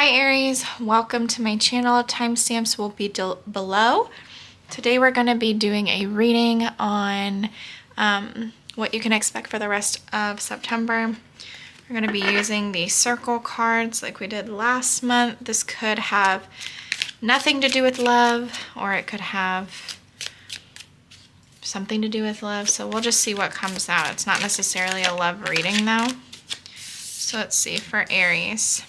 Hi Aries, welcome to my channel. Timestamps will be below. Today we're going to be doing a reading on what you can expect for the rest of September. We're going to be using the circle cards like we did last month. This could have nothing to do with love, or it could have something to do with love. So we'll just see what comes out. It's not necessarily a love reading though. So let's see for Aries.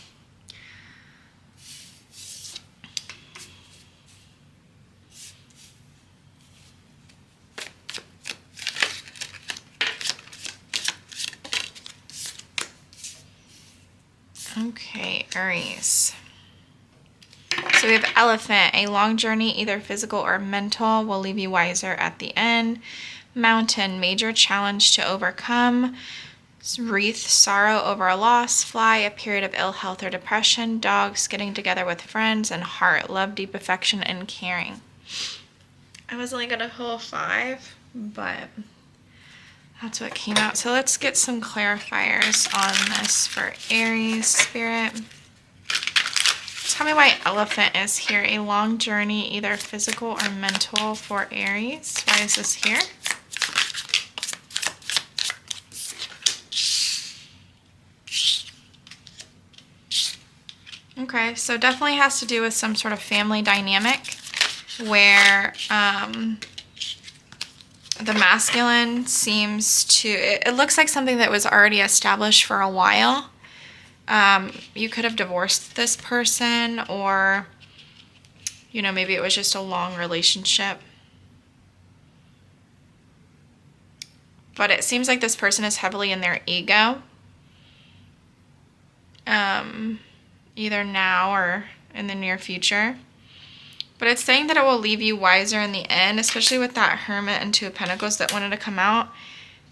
Okay, Aries. So we have Elephant. A long journey, either physical or mental, will leave you wiser at the end. Mountain. Major challenge to overcome. Wreath. Sorrow over a loss. Fly. A period of ill health or depression. Dogs. Getting together with friends. And Heart. Love, deep affection, and caring. I was only going to pull 5, but that's what came out. So let's get some clarifiers on this for Aries spirit. Tell me why Elephant is here. A long journey, either physical or mental for Aries. Why is this here? Okay, so definitely has to do with some sort of family dynamic where the masculine seems to, it looks like something that was already established for a while. You could have divorced this person, or, you know, maybe it was just a long relationship. But it seems like this person is heavily in their ego. Either now or in the near future. But it's saying that it will leave you wiser in the end, especially with that Hermit and Two of Pentacles that wanted to come out.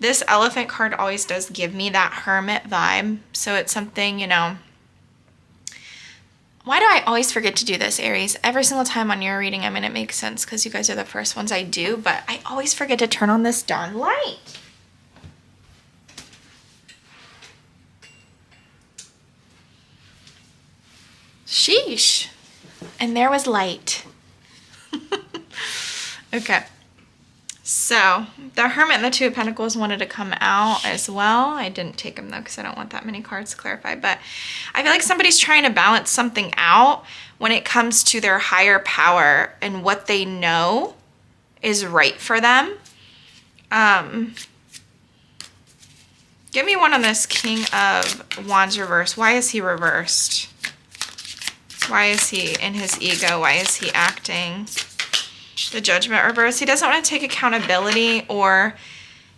This Elephant card always does give me that Hermit vibe. So it's something, you know. Why do I always forget to do this, Aries? Every single time on your reading, I mean, it makes sense because you guys are the first ones I do, but I always forget to turn on this darn light. Sheesh. And there was light. Okay. So, the Hermit and the Two of Pentacles wanted to come out as well. I didn't take them though because I don't want that many cards to clarify. But I feel like somebody's trying to balance something out when it comes to their higher power and what they know is right for them. Give me one on this King of Wands reverse. Why is he reversed? Why is he in his ego? Why is he acting? The Judgment reverse. He doesn't want to take accountability, or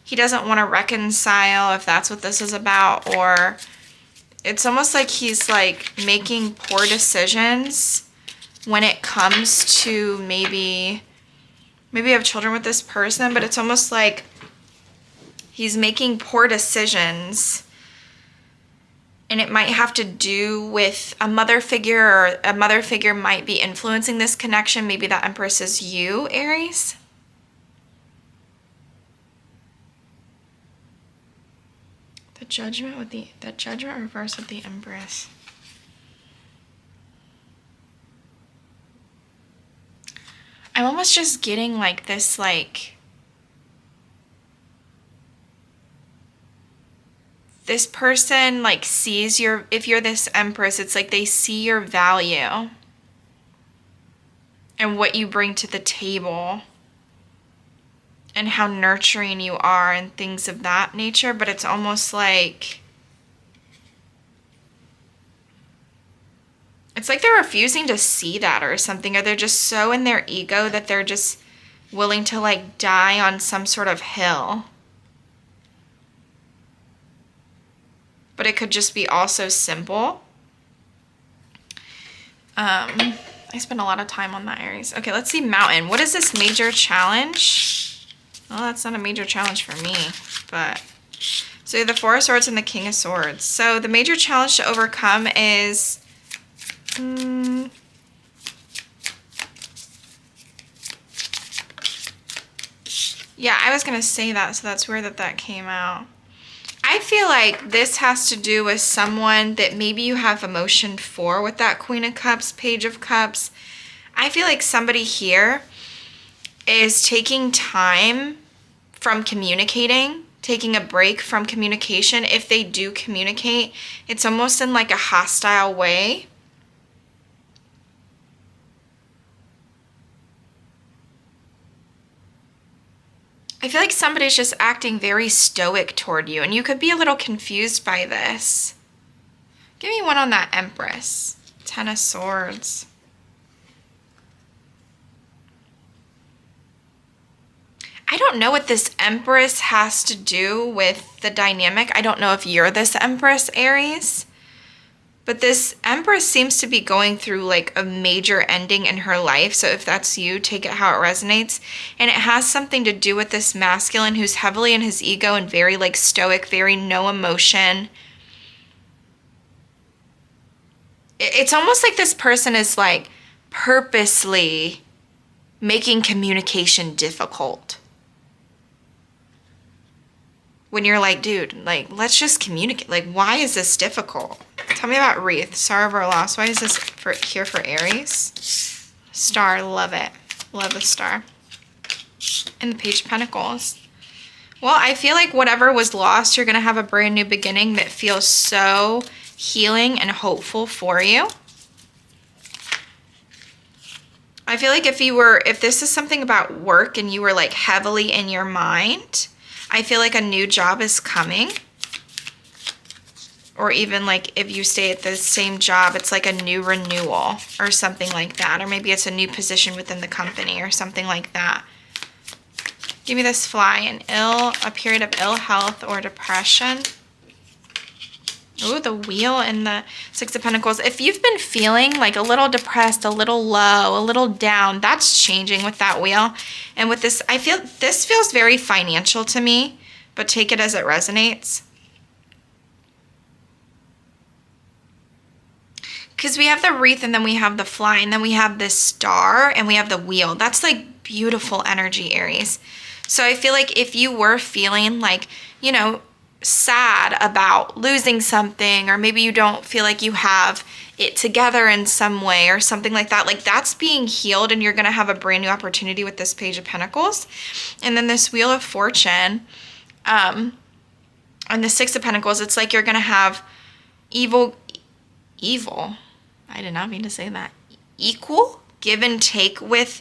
he doesn't want to reconcile, if that's what this is about. Or it's almost like he's like making poor decisions when it comes to maybe have children with this person, but it's almost like he's making poor decisions. And it might have to do with a mother figure, or a mother figure might be influencing this connection. Maybe that Empress is you, Aries. The Judgment with the Judgment reverse with the Empress. I'm almost just getting like this, like, this person like sees your, if you're this Empress, it's like they see your value and what you bring to the table and how nurturing you are and things of that nature. But it's almost like, it's like they're refusing to see that or something, or they're just so in their ego that they're just willing to like die on some sort of hill. But it could just be also simple. I spent a lot of time on that, Aries. Okay, let's see Mountain. What is this major challenge? Well, that's not a major challenge for me, but... So the Four of Swords and the King of Swords. So the major challenge to overcome is... Yeah, I was going to say that, so that's weird that that came out. I feel like this has to do with someone that maybe you have emotion for with that Queen of Cups, Page of Cups. I feel like somebody here is taking time from communicating, taking a break from communication. If they do communicate, it's almost in like a hostile way. I feel like somebody's just acting very stoic toward you, and you could be a little confused by this. Give me one on that Empress. Ten of Swords. I don't know what this Empress has to do with the dynamic. I don't know if you're this Empress, Aries. But this Empress seems to be going through like a major ending in her life. So if that's you, take it how it resonates. And it has something to do with this masculine who's heavily in his ego and very like stoic, very no emotion. It's almost like this person is like purposely making communication difficult. When you're like, dude, like, let's just communicate. Like, why is this difficult? Tell me about Wreath, Star of our Loss. Why is this here for Aries? Star, love it. Love the star. And the Page of Pentacles. Well, I feel like whatever was lost, you're going to have a brand new beginning that feels so healing and hopeful for you. I feel like if this is something about work and you were like heavily in your mind, I feel like a new job is coming. Or even like if you stay at the same job, it's like a new renewal or something like that. Or maybe it's a new position within the company or something like that. Give me this Fly. A period of ill health or depression. Ooh, the Wheel and the Six of Pentacles. If you've been feeling like a little depressed, a little low, a little down, that's changing with that Wheel. And with this, I feel this feels very financial to me, but take it as it resonates. Because we have the Wreath and then we have the Fly and then we have this Star and we have the Wheel. That's like beautiful energy, Aries. So I feel like if you were feeling like, you know, sad about losing something, or maybe you don't feel like you have it together in some way or something like that's being healed, and you're going to have a brand new opportunity with this Page of Pentacles. And then this Wheel of Fortune and the Six of Pentacles, it's like you're going to have evil, I did not mean to say that, equal give and take with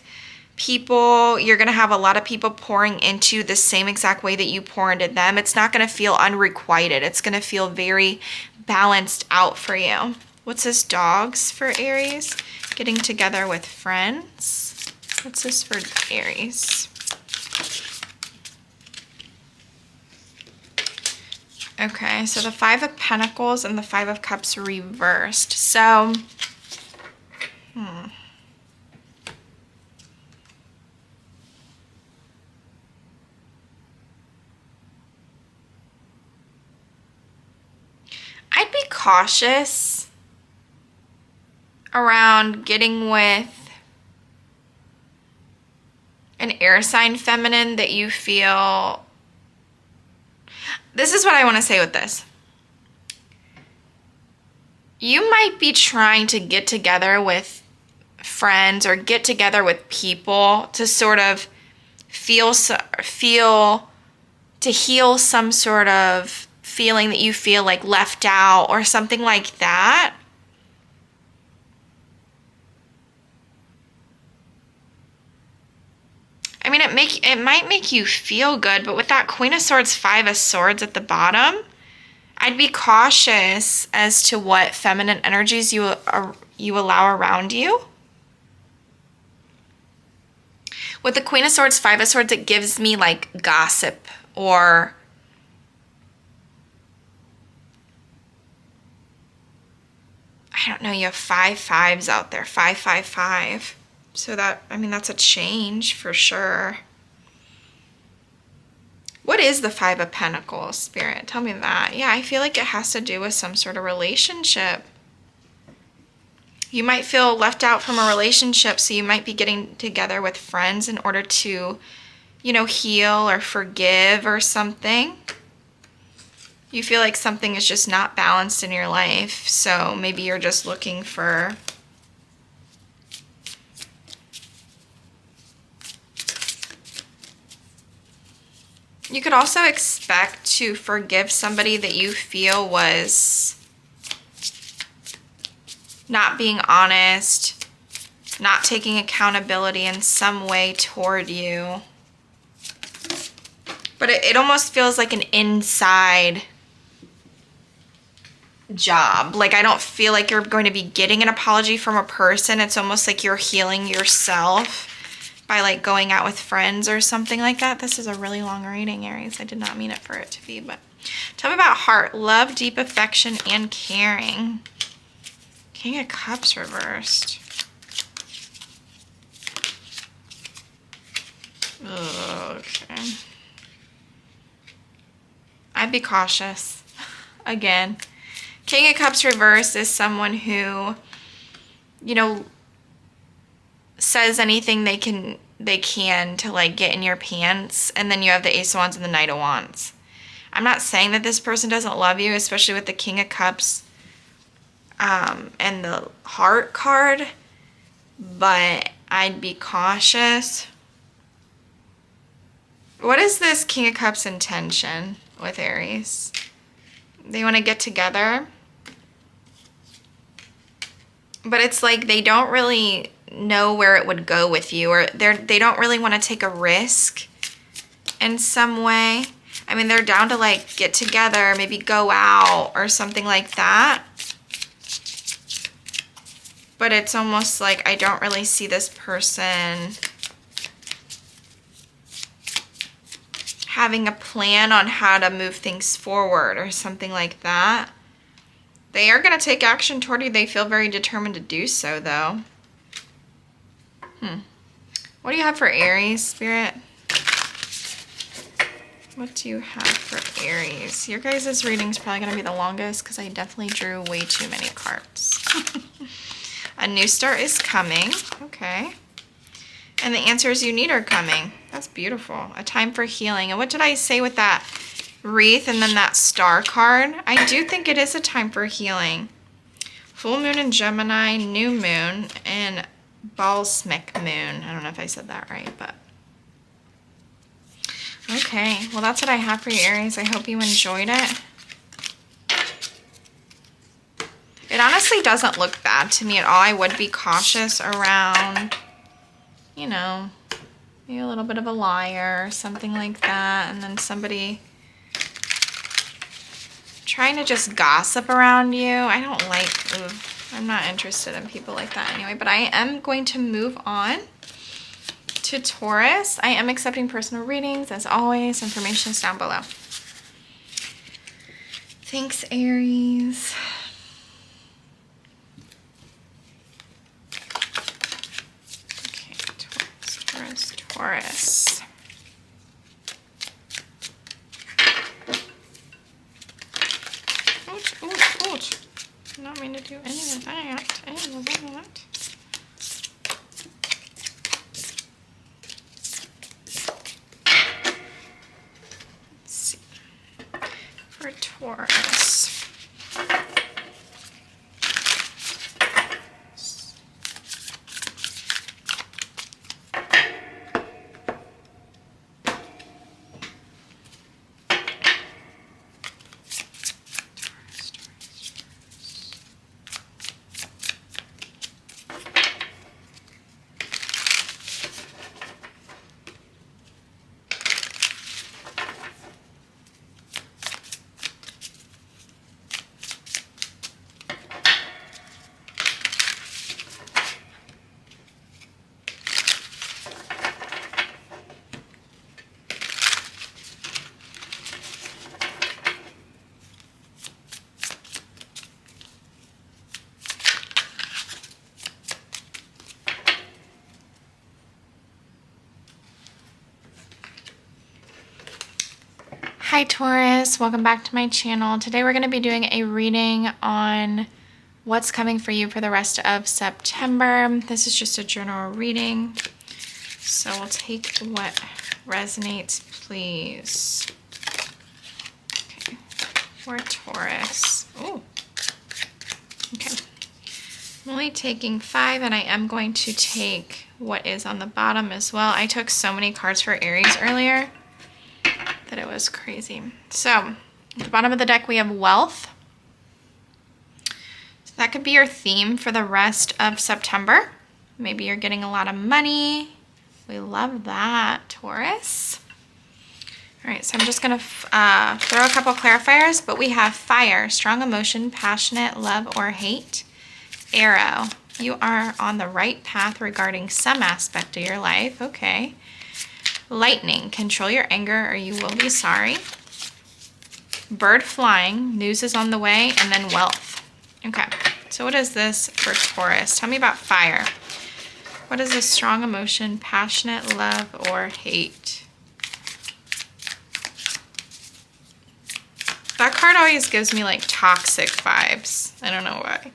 people. You're going to have a lot of people pouring into the same exact way that you pour into them. It's not going to feel unrequited. It's going to feel very balanced out for you. What's this? Dogs for Aries. Getting together with friends. What's this for Aries? Okay, so the Five of Pentacles and the Five of Cups reversed. So, I'd be cautious around getting with an air sign feminine that you feel... This is what I want to say with this. You might be trying to get together with friends or get together with people to sort of to heal some sort of feeling that you feel like left out or something like that. I mean, it might make you feel good, but with that Queen of Swords, Five of Swords at the bottom, I'd be cautious as to what feminine energies you allow around you. With the Queen of Swords, Five of Swords, it gives me like gossip, or I don't know, you have 5 5s out there, 5 5 5. So that, I mean, that's a change for sure. What is the Five of Pentacles, Spirit? Tell me that. Yeah, I feel like it has to do with some sort of relationship. You might feel left out from a relationship, so you might be getting together with friends in order to, you know, heal or forgive or something. You feel like something is just not balanced in your life. So maybe you're just looking for you could also expect to forgive somebody that you feel was not being honest, not taking accountability in some way toward you. But it almost feels like an inside job. Like, I don't feel like you're going to be getting an apology from a person. It's almost like you're healing yourself by like going out with friends or something like that. This is a really long reading, Aries. I did not mean it for it to be, but tell me about heart, love, deep affection, and caring. King of Cups reversed. Okay. I'd be cautious. Again. King of Cups reversed is someone who, you know, says anything they can to like get in your pants, and then you have the Ace of Wands and the Knight of Wands. I'm not saying that this person doesn't love you, especially with the King of Cups and the Heart card, but I'd be cautious. What is this King of Cups intention with Aries? They want to get together, but it's like they don't really know where it would go with you, or they don't really want to take a risk in some way. I mean, they're down to like get together, maybe go out or something like that. But it's almost like I don't really see this person having a plan on how to move things forward or something like that. They are going to take action toward you. They feel very determined to do so, though. What do you have for Aries, Spirit? What do you have for Aries? Your guys' reading is probably going to be the longest because I definitely drew way too many cards. A new start is coming. Okay. And the answers you need are coming. That's beautiful. A time for healing. And what did I say with that wreath and then that star card? I do think it is a time for healing. Full moon in Gemini, new moon, and Balsamic moon. I don't know if I said that right, but okay. Well, that's what I have for you, Aries. I hope you enjoyed it. It honestly doesn't look bad to me at all. I would be cautious around, you know, maybe a little bit of a liar or something like that. And then somebody trying to just gossip around you. I don't like, I'm not interested in people like that anyway. But I am going to move on to Taurus. I am accepting personal readings as always. Information is down below. Thanks, Aries. Taurus. Ouch, ouch, ouch. I don't mean to do any of that. Any of that. Let's see. For Taurus. Hi Taurus, welcome back to my channel. Today we're going to be doing a reading on what's coming for you for the rest of September. This is just a general reading, so we'll take what resonates, please. Okay. for Taurus. Oh, okay. I'm only taking 5, and I am going to take what is on the bottom as well. I took so many cards for Aries earlier that it was crazy. So at the bottom of the deck, we have wealth. So that could be your theme for the rest of September. Maybe you're getting a lot of money. We love that, Taurus. All right, so I'm just gonna throw a couple clarifiers, but we have fire, strong emotion, passionate, love or hate. Arrow, you are on the right path regarding some aspect of your life. Okay. Lightning, control your anger or you will be sorry. Bird flying, news is on the way, and then wealth. Okay, so what is this for Taurus? Tell me about fire. What is a strong emotion, passionate, love, or hate? That card always gives me like toxic vibes. I don't know why.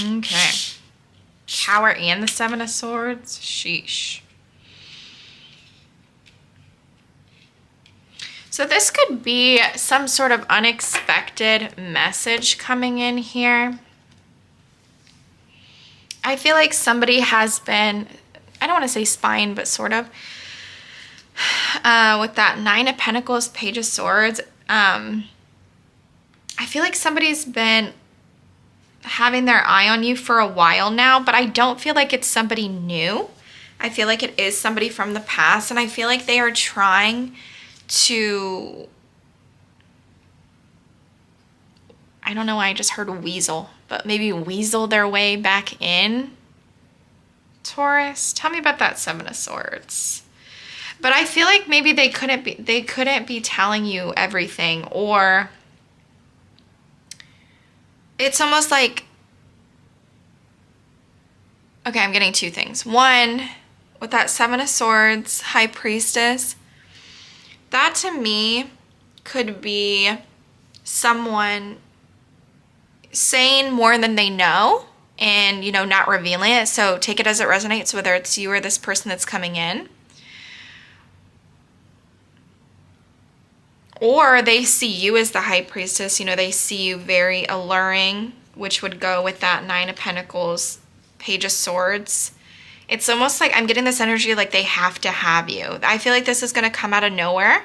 Okay. Tower and the 7 of Swords. Sheesh. So this could be some sort of unexpected message coming in here. I feel like somebody has been, I don't want to say spying, but sort of. With that 9 of Pentacles, Page of Swords, I feel like somebody's been having their eye on you for a while now, but I don't feel like it's somebody new. I feel like it is somebody from the past, and I feel like they are trying to, I don't know why I just heard weasel, but maybe weasel their way back in. Taurus, tell me about that 7 of Swords. But I feel like maybe they couldn't be telling you everything, or it's almost like, okay, I'm getting 2 things. One, with that 7 of Swords, High Priestess, that to me could be someone saying more than they know and, you know, not revealing it. So take it as it resonates, whether it's you or this person that's coming in. Or they see you as the High Priestess, you know, they see you very alluring, which would go with that 9 of Pentacles, Page of Swords. It's almost like I'm getting this energy like they have to have you. I feel like this is going to come out of nowhere.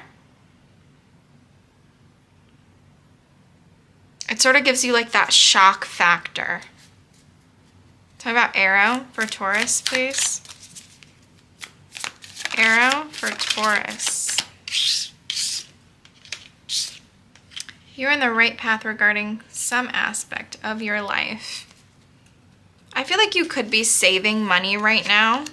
It sort of gives you like that shock factor. Talk about Arrow for Taurus, please. Arrow for Taurus. You're in the right path regarding some aspect of your life. I feel like you could be saving money right now.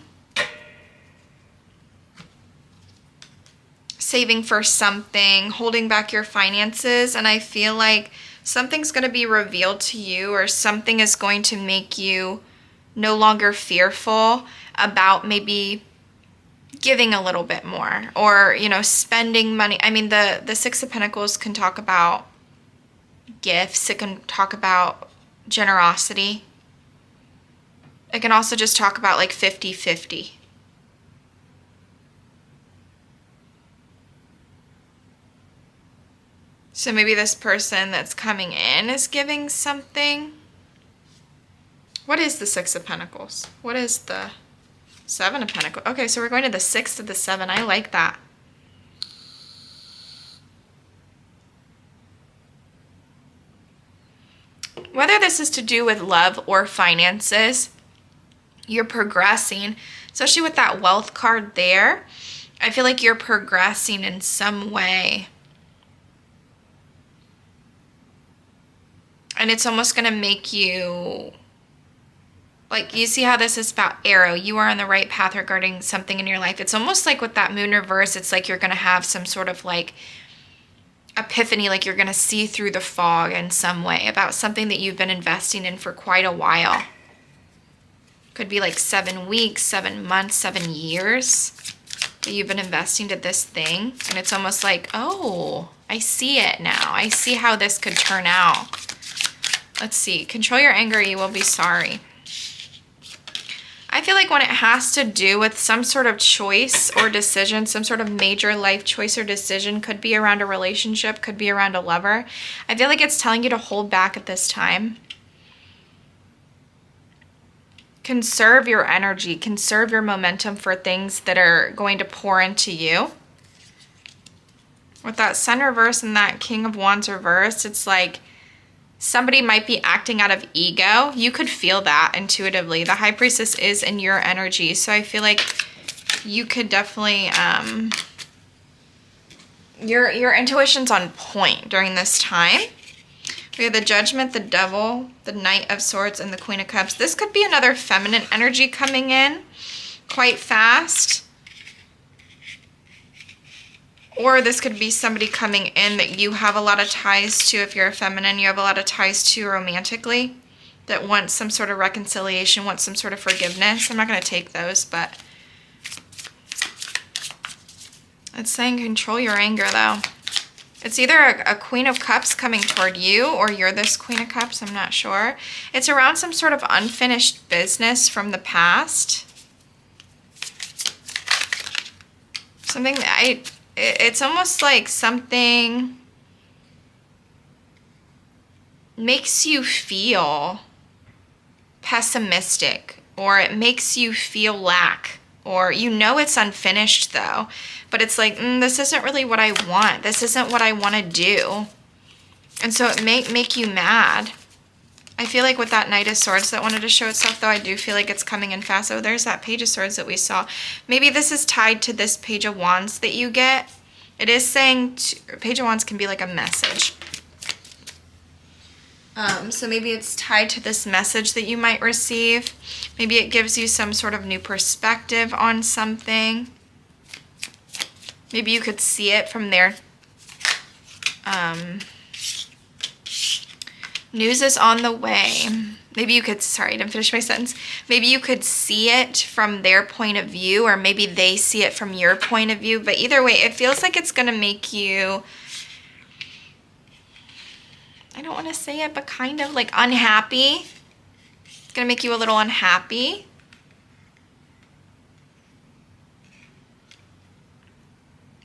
Saving for something, holding back your finances, and I feel like something's going to be revealed to you, or something is going to make you no longer fearful about maybe giving a little bit more, or, you know, spending money. I mean, the 6 of Pentacles can talk about gifts. It can talk about generosity. It can also just talk about like 50-50. So maybe this person that's coming in is giving something. What is the 6 of Pentacles? What is the 7 of Pentacles? Okay, so we're going to the 6 to the 7. I like that. Whether this is to do with love or finances, you're progressing, especially with that wealth card there. I feel like you're progressing in some way. And it's almost going to make you, like, you see how this is about Arrow. You are on the right path regarding something in your life. It's almost like with that moon reverse, it's like you're going to have some sort of like epiphany, like you're going to see through the fog in some way about something that you've been investing in for quite a while. Could be like 7 weeks, 7 months, 7 years that you've been investing to this thing. And it's almost like, oh, I see it now. I see how this could turn out. Let's see. Control your anger, you will be sorry. I feel like when it has to do with some sort of choice or decision, some sort of major life choice or decision, could be around a relationship, could be around a lover. I feel like it's telling you to hold back at this time. Conserve your energy, conserve your momentum for things that are going to pour into you. With that Sun reverse and that King of Wands reverse, it's like somebody might be acting out of ego. You could feel that intuitively. The High Priestess is in your energy. So I feel like you could definitely, your intuition's on point during this time. We have the Judgment, the Devil, the Knight of Swords, and the Queen of Cups. This could be another feminine energy coming in quite fast. Or this could be somebody coming in that you have a lot of ties to. If you're a feminine, you have a lot of ties to romantically, that wants some sort of reconciliation, wants some sort of forgiveness. I'm not going to take those, but it's saying control your anger, though. It's either a Queen of Cups coming toward you, or you're this Queen of Cups. I'm not sure. It's around some sort of unfinished business from the past. Something that it's almost like something makes you feel pessimistic, or it makes you feel lack, or you know it's unfinished though, but it's like, this isn't really what I want. This isn't what I want to do. And so it may make you mad. I feel like with that Knight of Swords that wanted to show itself, though, I do feel like it's coming in fast. Oh, there's that Page of Swords that we saw. Maybe this is tied to this Page of Wands that you get. It is saying, Page of Wands can be like a message. So maybe it's tied to this message that you might receive. Maybe it gives you some sort of new perspective on something. Maybe you could see it from their news is on the way. Maybe you could, sorry, I didn't finish my sentence. Maybe you could see it from their point of view, or maybe they see it from your point of view. But either way, it feels like it's going to make you, I don't want to say it, but kind of like unhappy. It's going to make you a little unhappy.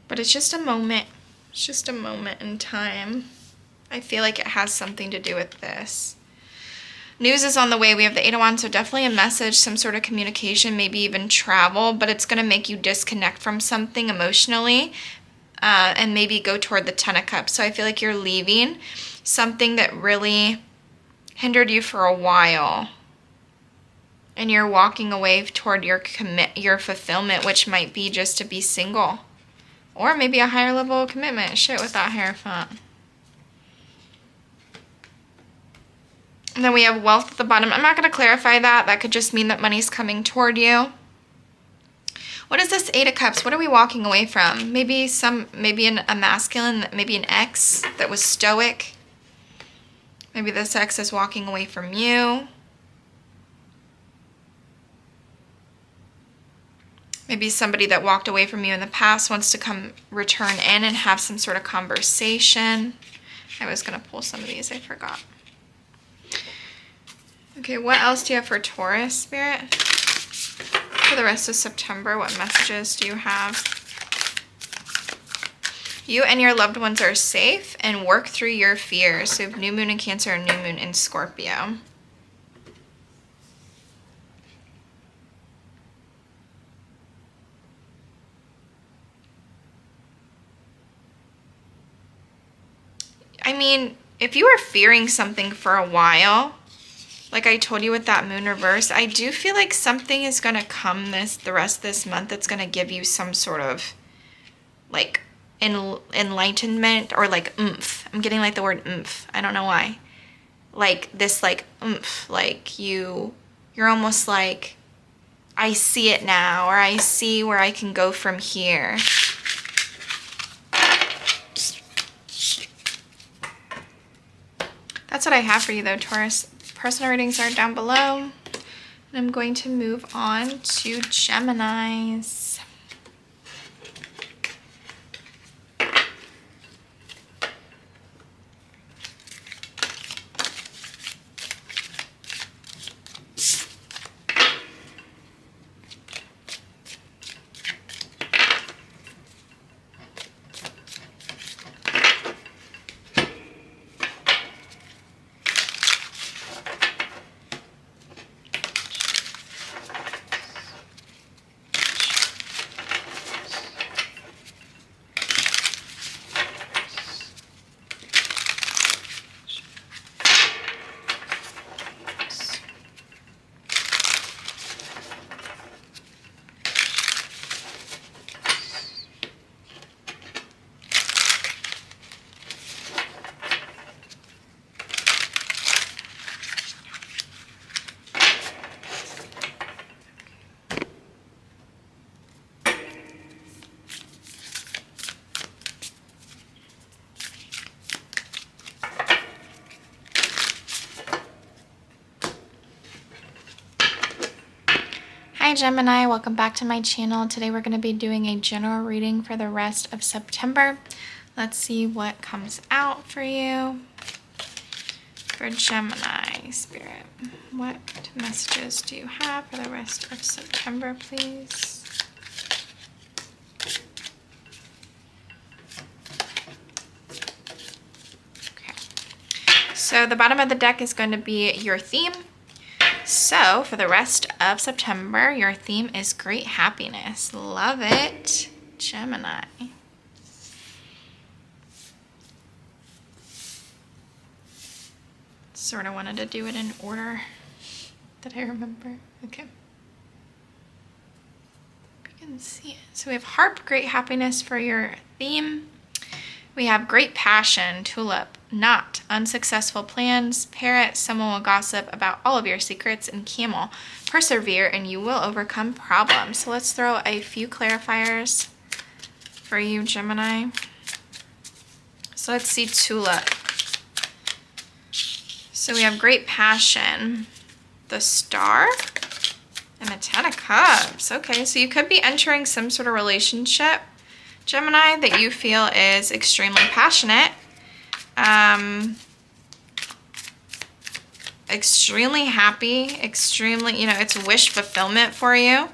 But it's just a moment. It's just a moment in time. I feel like it has something to do with this. News is on the way. We have the Eight of Wands, so definitely a message, some sort of communication, maybe even travel, but it's going to make you disconnect from something emotionally, and maybe go toward the Ten of Cups. So I feel like you're leaving something that really hindered you for a while, and you're walking away toward your fulfillment, which might be just to be single, or maybe a higher level of commitment. Shit with that Hierophant. And then we have wealth at the bottom. I'm not going to clarify that. That could just mean that money's coming toward you. What is this Eight of Cups? What are we walking away from? Maybe a masculine, maybe an ex that was stoic. Maybe this ex is walking away from you. Maybe somebody that walked away from you in the past wants to return in and have some sort of conversation. I was going to pull some of these. I forgot. Okay, what else do you have for Taurus, Spirit? For the rest of September, what messages do you have? You and your loved ones are safe, and work through your fears. So you have new moon in Cancer and new moon in Scorpio. I mean, if you were fearing something for a while, like I told you with that moon reverse, I do feel like something is going to come the rest of this month that's going to give you some sort of like enlightenment, or like oomph. I'm getting like the word oomph. I don't know why. Like this like oomph, like you're almost like, I see it now, or I see where I can go from here. That's what I have for you though, Taurus. Personal readings are down below. And I'm going to move on to Geminis. Hi Gemini, welcome back to my channel. Today we're going to be doing a general reading for the rest of September. Let's see what comes out for you. For Gemini, Spirit, what messages do you have for the rest of September, please? Okay. So the bottom of the deck is going to be your theme. So for the rest of September, your theme is great happiness. Love it, Gemini. Sort of wanted to do it in order that I remember. Okay. You can see it. So we have harp, great happiness for your theme. We have great passion, tulip, not unsuccessful plans, parrot, someone will gossip about all of your secrets, and camel, persevere and you will overcome problems. So let's throw a few clarifiers for you, Gemini. So let's see tulip. So we have great passion, the Star, and the Ten of Cups. Okay, so you could be entering some sort of relationship, Gemini, that you feel is extremely passionate, extremely happy, extremely, you know, it's wish fulfillment for you.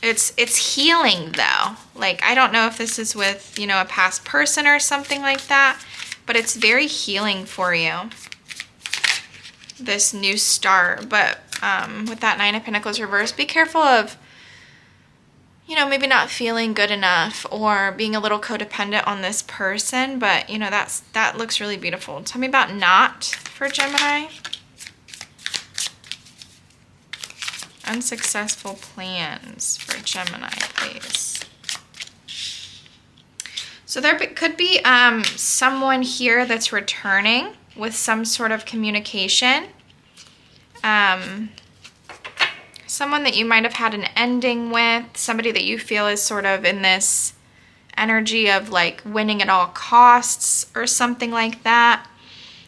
It's healing though. Like, I don't know if this is with, you know, a past person or something like that, but it's very healing for you, this new start. But with that Nine of Pentacles reversed, be careful of, you know, maybe not feeling good enough or being a little codependent on this person. But, you know, that looks really beautiful. Tell me about not for Gemini. Unsuccessful plans for Gemini, please. So there could be someone here that's returning with some sort of communication. Someone that you might have had an ending with, somebody that you feel is sort of in this energy of like winning at all costs or something like that.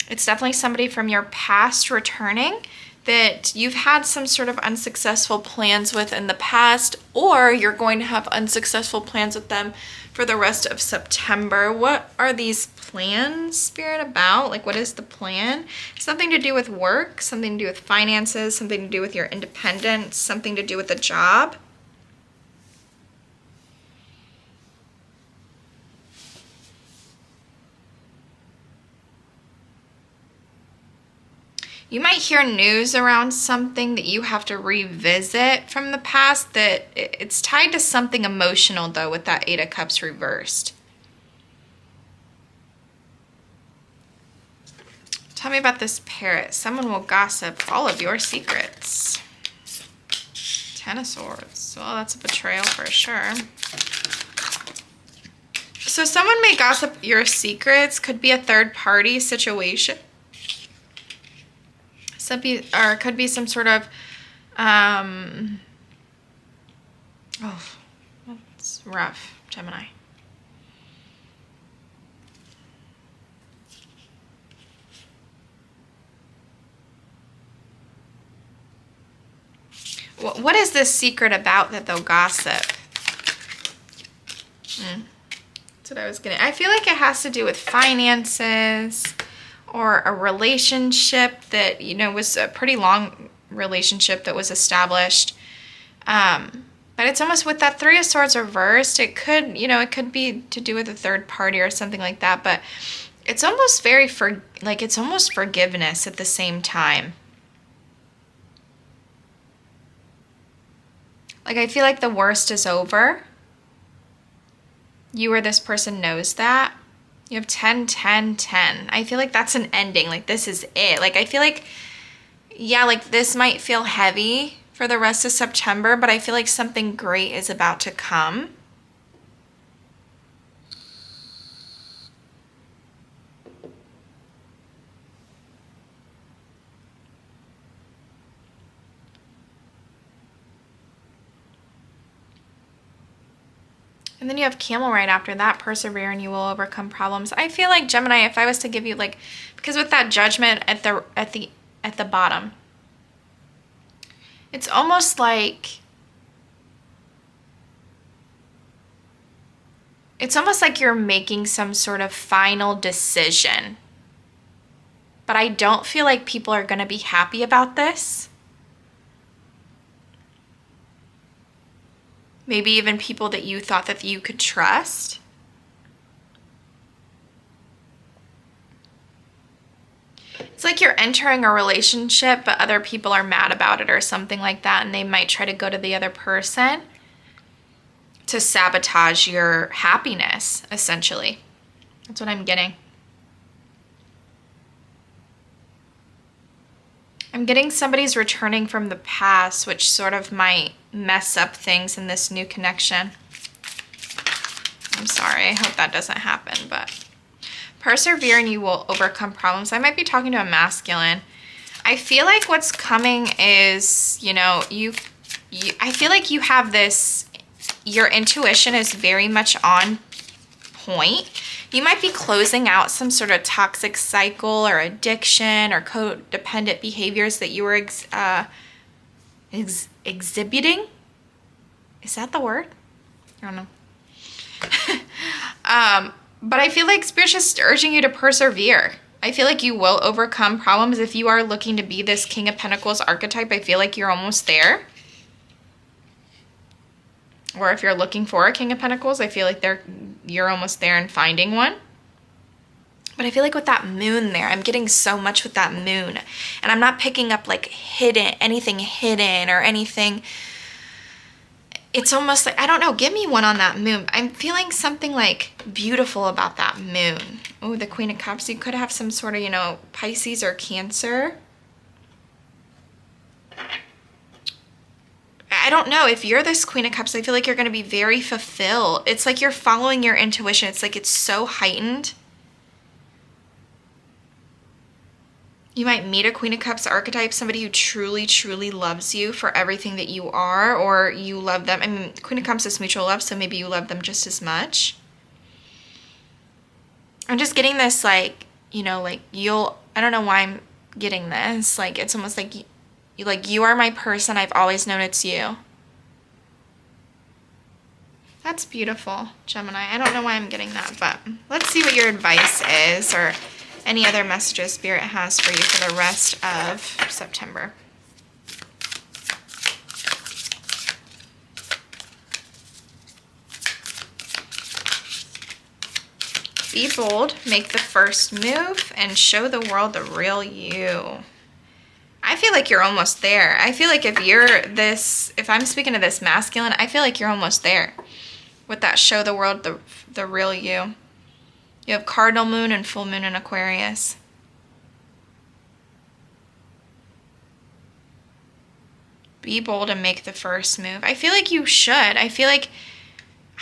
It's definitely somebody from your past returning that you've had some sort of unsuccessful plans with in the past, or you're going to have unsuccessful plans with them for the rest of September. What are these plans, Spirit, about? Like, what is the plan? Something to do with work, something to do with finances, something to do with your independence, something to do with the job. You might hear news around something that you have to revisit from the past, that it's tied to something emotional, though, with that Eight of Cups reversed. Tell me about this parrot. Someone will gossip all of your secrets. Ten of Swords. Well, that's a betrayal for sure. So someone may gossip your secrets. Could be a third-party situation. Or it could be some sort of, oh, that's rough, Gemini. What is this secret about that they'll gossip? That's what I was I feel like it has to do with finances, or a relationship that, you know, was a pretty long relationship that was established. But it's almost with that Three of Swords reversed, it could, you know, it could be to do with a third party or something like that. But it's almost it's almost forgiveness at the same time. Like, I feel like the worst is over. You or this person knows that. You have 10, 10, 10. I feel like that's an ending. Like, this is it. Like, I feel like, yeah, like this might feel heavy for the rest of September, but I feel like something great is about to come. And then you have Camel right after that. Persevere and you will overcome problems. I feel like, Gemini, if I was to give you, like, because with that Judgment at the bottom, it's almost like It's almost like you're making some sort of final decision. But I don't feel like people are going to be happy about this. Maybe even people that you thought that you could trust. It's like you're entering a relationship, but other people are mad about it or something like that, and they might try to go to the other person to sabotage your happiness, essentially. That's what I'm getting. I'm getting somebody's returning from the past, which sort of might mess up things in this new connection. I'm sorry, I hope that doesn't happen, but persevere and you will overcome problems. I might be talking to a masculine. I feel like what's coming is, you know, I feel like you have this, your intuition is very much on point. You might be closing out some sort of toxic cycle or addiction or codependent behaviors that you were exhibiting. Is that the word? I don't know. But I feel like Spirit's just urging you to persevere. I feel like you will overcome problems. If you are looking to be this King of Pentacles archetype, I feel like you're almost there. Or if you're looking for a King of Pentacles, I feel like you're almost there in finding one. But I feel like with that moon there, I'm getting so much with that moon. And I'm not picking up like anything hidden or anything. It's almost like, I don't know, give me one on that moon. I'm feeling something like beautiful about that moon. Oh, the Queen of Cups. You could have some sort of, you know, Pisces or Cancer. I don't know. If you're this Queen of Cups, I feel like you're going to be very fulfilled. It's like you're following your intuition. It's like it's so heightened. You might meet a Queen of Cups archetype, somebody who truly, truly loves you for everything that you are, or you love them. I mean, Queen of Cups is mutual love, so maybe you love them just as much. I'm just getting this, like, you know, like I don't know why I'm getting this. Like, it's almost like, you are my person. I've always known it's you. That's beautiful, Gemini. I don't know why I'm getting that, but let's see what your advice is, or any other messages Spirit has for you for the rest of September. Be bold, make the first move, and show the world the real you. I feel like you're almost there. I feel like if I'm speaking to this masculine, I feel like you're almost there with that show the world the real you. You have cardinal moon and full moon in Aquarius. Be bold and make the first move. I feel like you should. I feel like,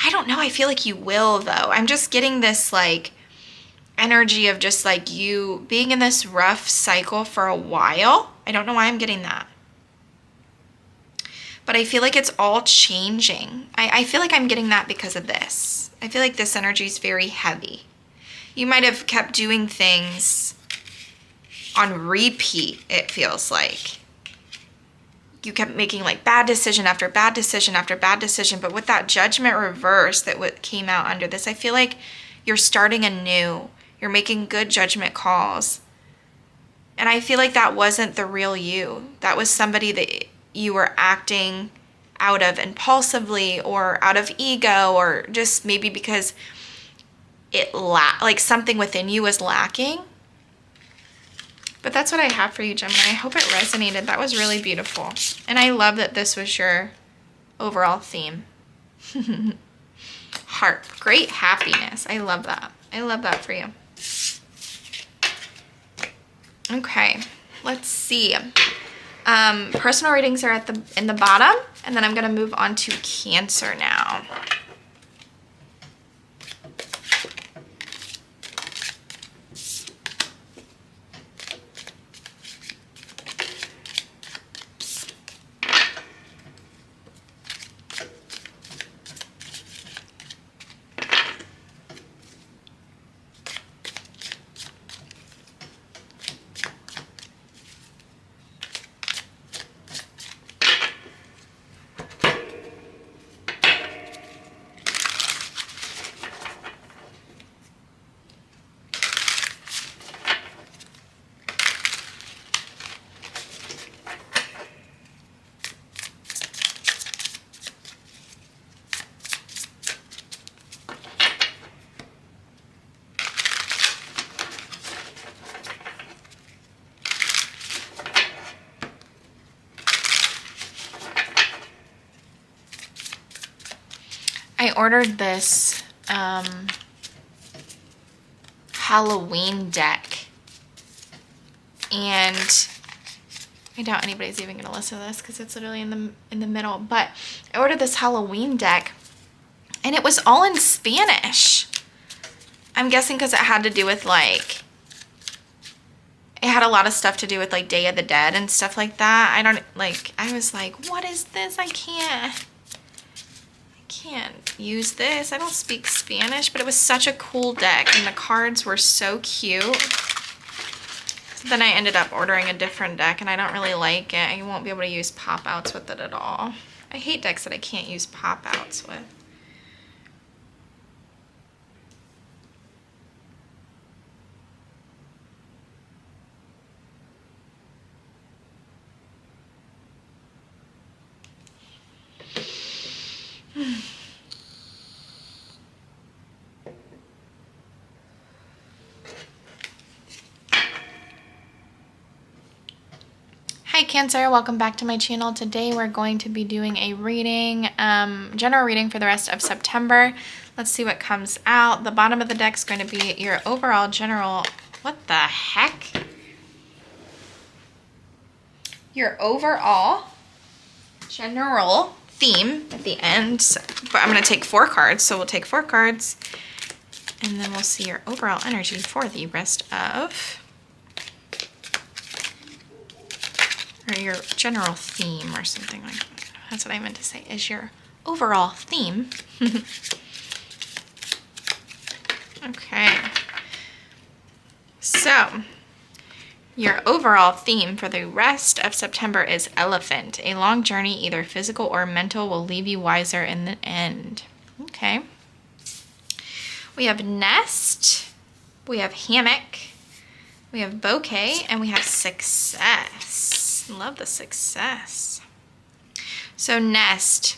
I don't know, I feel like you will though. I'm just getting this like energy of just like you being in this rough cycle for a while. I don't know why I'm getting that. But I feel like it's all changing. I feel like I'm getting that because of this. I feel like this energy is very heavy. You might have kept doing things on repeat, it feels like. You kept making like bad decision after bad decision after bad decision. But with that judgment reverse that came out under this, I feel like you're starting anew. You're making good judgment calls. And I feel like that wasn't the real you. That was somebody that you were acting out of impulsively or out of ego, or just maybe because like something within you was lacking. But that's what I have for you, Gemini. I hope it resonated. That was really beautiful. And I love that this was your overall theme. Heart. Great happiness. I love that. I love that for you. Okay. Let's see. Personal readings are in the bottom. And then I'm going to move on to Cancer now. I ordered this Halloween deck, and I doubt anybody's even gonna listen to this because it's literally in the middle, but I ordered this Halloween deck and it was all in Spanish. I'm guessing because it had to do with like, it had a lot of stuff to do with like Day of the Dead and stuff like that. I was like, what is this? I can't use this. I don't speak Spanish, but it was such a cool deck and the cards were so cute. So then I ended up ordering a different deck and I don't really like it. I won't be able to use pop-outs with it at all. I hate decks that I can't use pop-outs with. Hi Cancer, welcome back to my channel. Today we're going to be doing a reading, general reading for the rest of September. Let's see what comes out. The bottom of the deck is going to be your overall general, what the heck? Your overall general theme at the end. But I'm going to take 4 cards, so we'll take 4 cards and then we'll see your overall energy for the rest of, or your general theme or something like that. That's what I meant to say, is your overall theme. Okay. So, your overall theme for the rest of September is elephant. A long journey, either physical or mental, will leave you wiser in the end. Okay. We have nest, we have hammock, we have bouquet, and we have success. Love the success. So nest,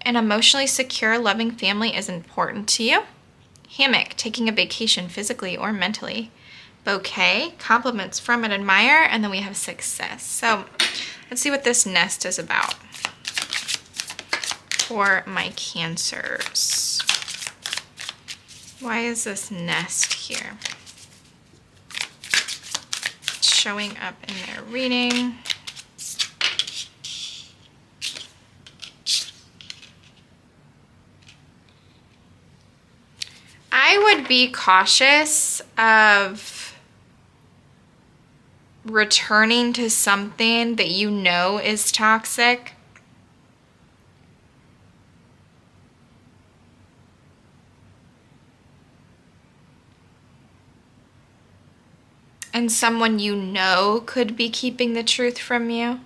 an emotionally secure, loving family is important to you. Hammock, taking a vacation physically or mentally. Bouquet, compliments from an admirer, and then we have success. So let's see what this nest is about for my Cancers. Why is this nest here? It's showing up in their reading. I would be cautious of returning to something that you know is toxic. And someone you know could be keeping the truth from you.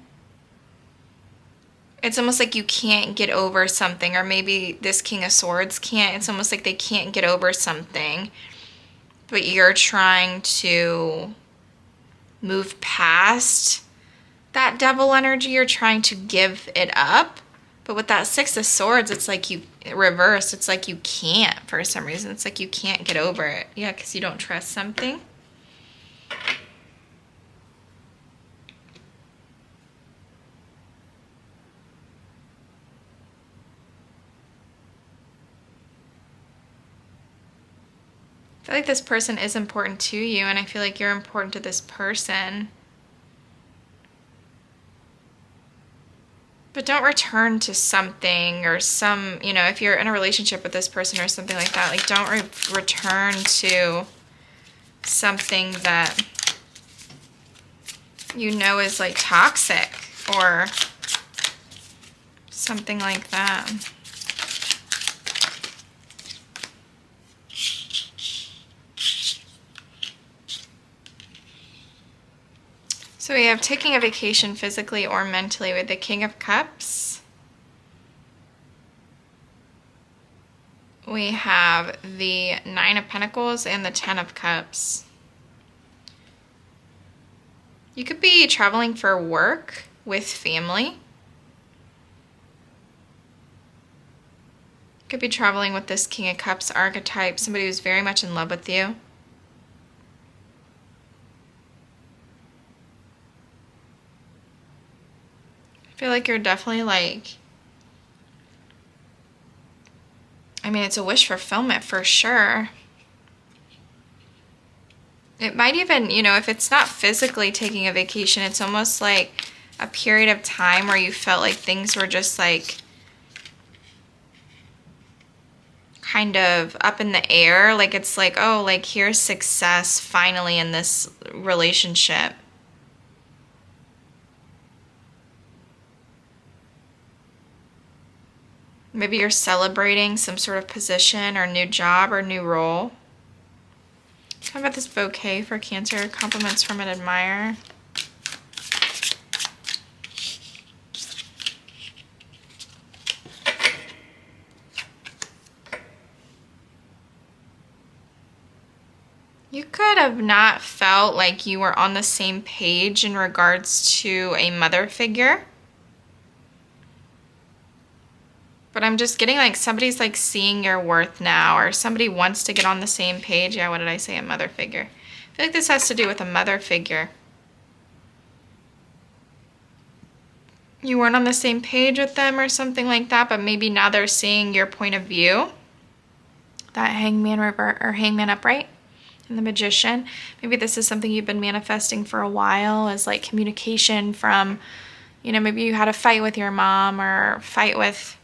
It's almost like you can't get over something, or maybe this King of Swords can't. It's almost like they can't get over something, but you're trying to move past that devil energy. You're trying to give it up. But with that Six of Swords, it's like you reverse. It's like you can't for some reason. It's like you can't get over it. Yeah, because you don't trust something. I feel like this person is important to you, and I feel like you're important to this person. But don't return to something or some, you know, if you're in a relationship with this person or something like that, like don't return to something that you know is like toxic or something like that. So we have taking a vacation physically or mentally with the King of Cups. We have the Nine of Pentacles and the Ten of Cups. You could be traveling for work with family. Could be traveling with this King of Cups archetype, somebody who's very much in love with you. I feel like you're definitely like I mean, it's a wish fulfillment for sure. It might even, you know, if it's not physically taking a vacation, it's almost like a period of time where you felt like things were just like kind of up in the air. Like it's like, oh, like here's success finally in this relationship. Maybe you're celebrating some sort of position or new job or new role. How about this bouquet for Cancer? Compliments from an admirer. You could have not felt like you were on the same page in regards to a mother figure. But I'm just getting like somebody's like seeing your worth now, or somebody wants to get on the same page. Yeah, what did I say? A mother figure. I feel like this has to do with a mother figure. You weren't on the same page with them or something like that, but maybe now they're seeing your point of view. That hangman revert or hangman upright and the magician. Maybe this is something you've been manifesting for a while, as like communication from, you know, maybe you had a fight with your mom or fight with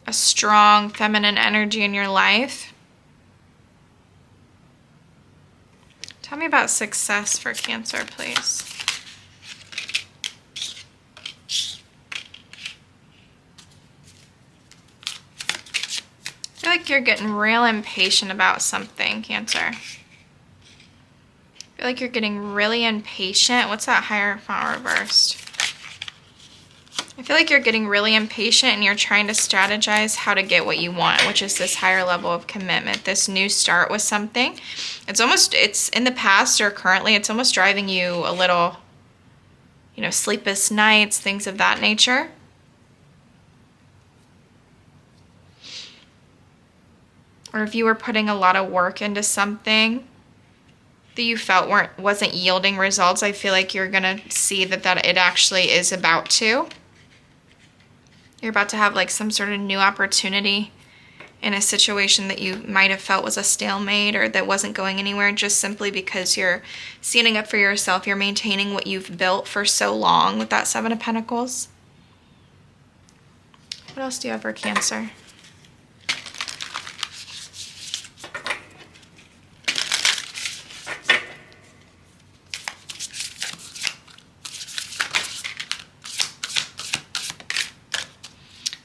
a strong feminine energy in your life. Tell me about success for Cancer, please. I feel like you're getting real impatient about something, Cancer. I feel like you're getting really impatient. What's that Hierophant reversed? I feel like you're getting really impatient and you're trying to strategize how to get what you want, which is this higher level of commitment, this new start with something. It's in the past or currently, it's almost driving you a little, you know, sleepless nights, things of that nature. Or if you were putting a lot of work into something that you felt wasn't yielding results, I feel like you're going to see that it actually is about to. You're about to have like some sort of new opportunity in a situation that you might have felt was a stalemate or that wasn't going anywhere, just simply because you're standing up for yourself. You're maintaining what you've built for so long with that Seven of Pentacles. What else do you have for Cancer?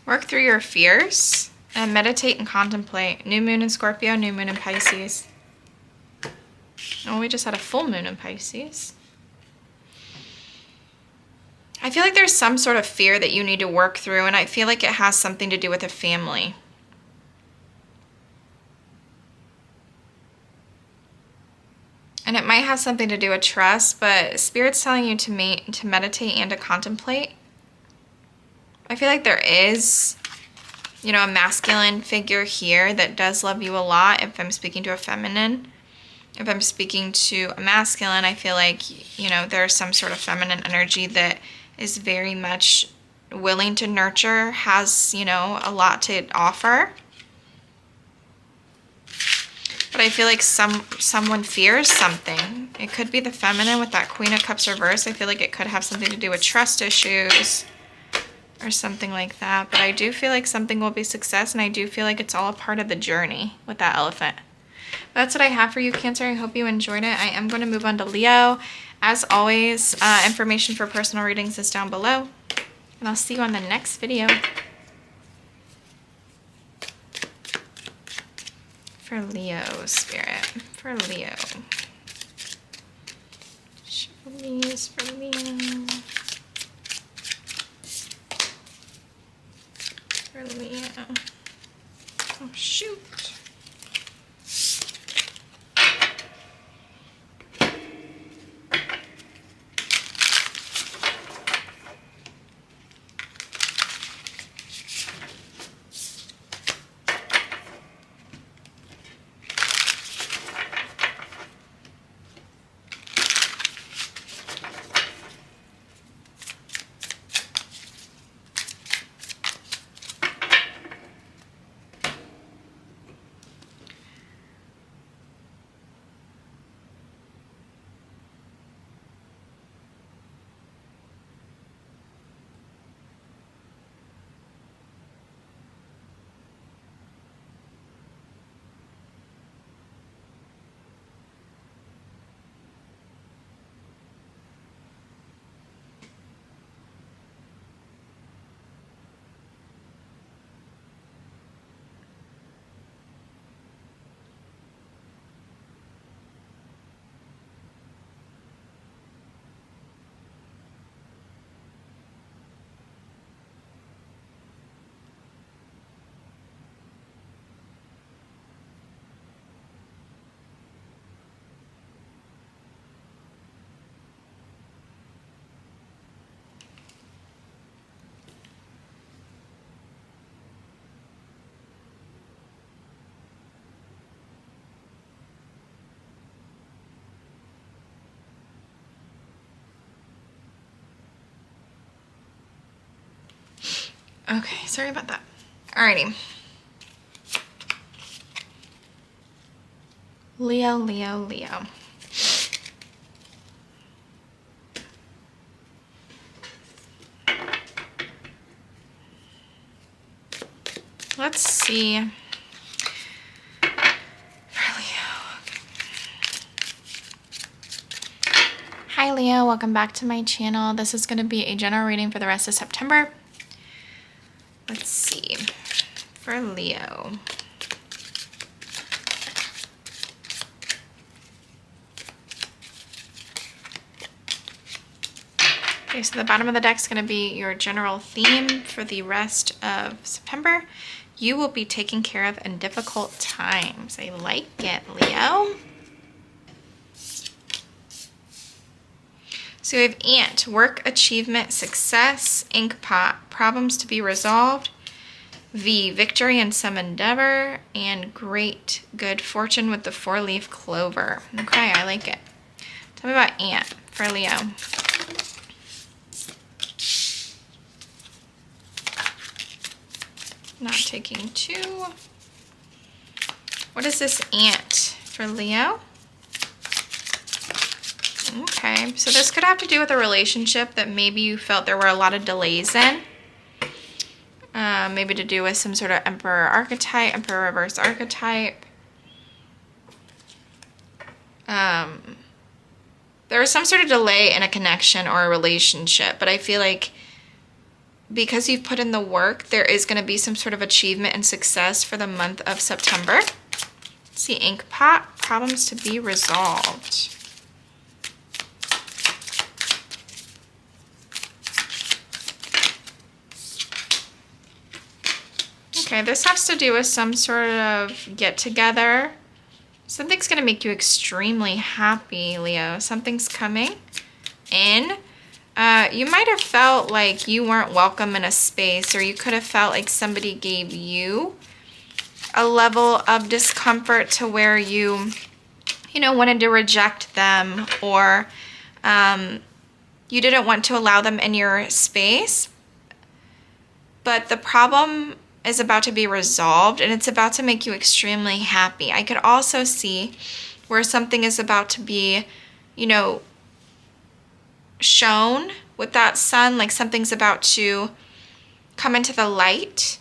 Work through your fears and meditate and contemplate. New moon in Scorpio, new moon in Pisces. Oh, we just had a full moon in Pisces. I feel like there's some sort of fear that you need to work through, and I feel like it has something to do with a family. And it might have something to do with trust, but Spirit's telling you to meditate and to contemplate. I feel like there is, you know, a masculine figure here that does love you a lot if I'm speaking to a feminine. If I'm speaking to a masculine, I feel like, you know, there's some sort of feminine energy that is very much willing to nurture, has, you know, a lot to offer. But I feel like someone fears something. It could be the feminine with that Queen of Cups reverse. I feel like it could have something to do with trust issues or something like that. But I do feel like something will be success, and I do feel like it's all a part of the journey with that elephant. That's what I have for you, Cancer. I hope you enjoyed it. I am going to move on to Leo. As always, information for personal readings is down below. And I'll see you on the next video. For Leo, Spirit. For Leo. Please, for Leo. For Leo. Oh, shoot. Okay, sorry about that. Alrighty. Leo, Leo, Leo. Let's see. For Leo. Hi Leo, welcome back to my channel. This is going to be a general reading for the rest of September. Let's see. For Leo. Okay, so the bottom of the deck is going to be your general theme for the rest of September. You will be taken care of in difficult times. I like it, Leo. So we have Ant, work, achievement, success, Inkpot, problems to be resolved, V, victory and some endeavor, and great good fortune with the 4-leaf clover. Okay, I like it. Tell me about Ant for Leo. Not taking 2. What is this Ant for Leo? Okay, so this could have to do with a relationship that maybe you felt there were a lot of delays in. Maybe to do with some sort of Emperor archetype, Emperor reverse archetype. There was some sort of delay in a connection or a relationship, but I feel like because you've put in the work, there is going to be some sort of achievement and success for the month of September. Let's see, Inkpot, problems to be resolved. Okay, this has to do with some sort of get-together. Something's going to make you extremely happy, Leo. Something's coming in. You might have felt like you weren't welcome in a space, or you could have felt like somebody gave you a level of discomfort to where you wanted to reject them, or you didn't want to allow them in your space. But the problem is about to be resolved, and it's about to make you extremely happy. I could also see where something is about to be, shown with that sun, like something's about to come into the light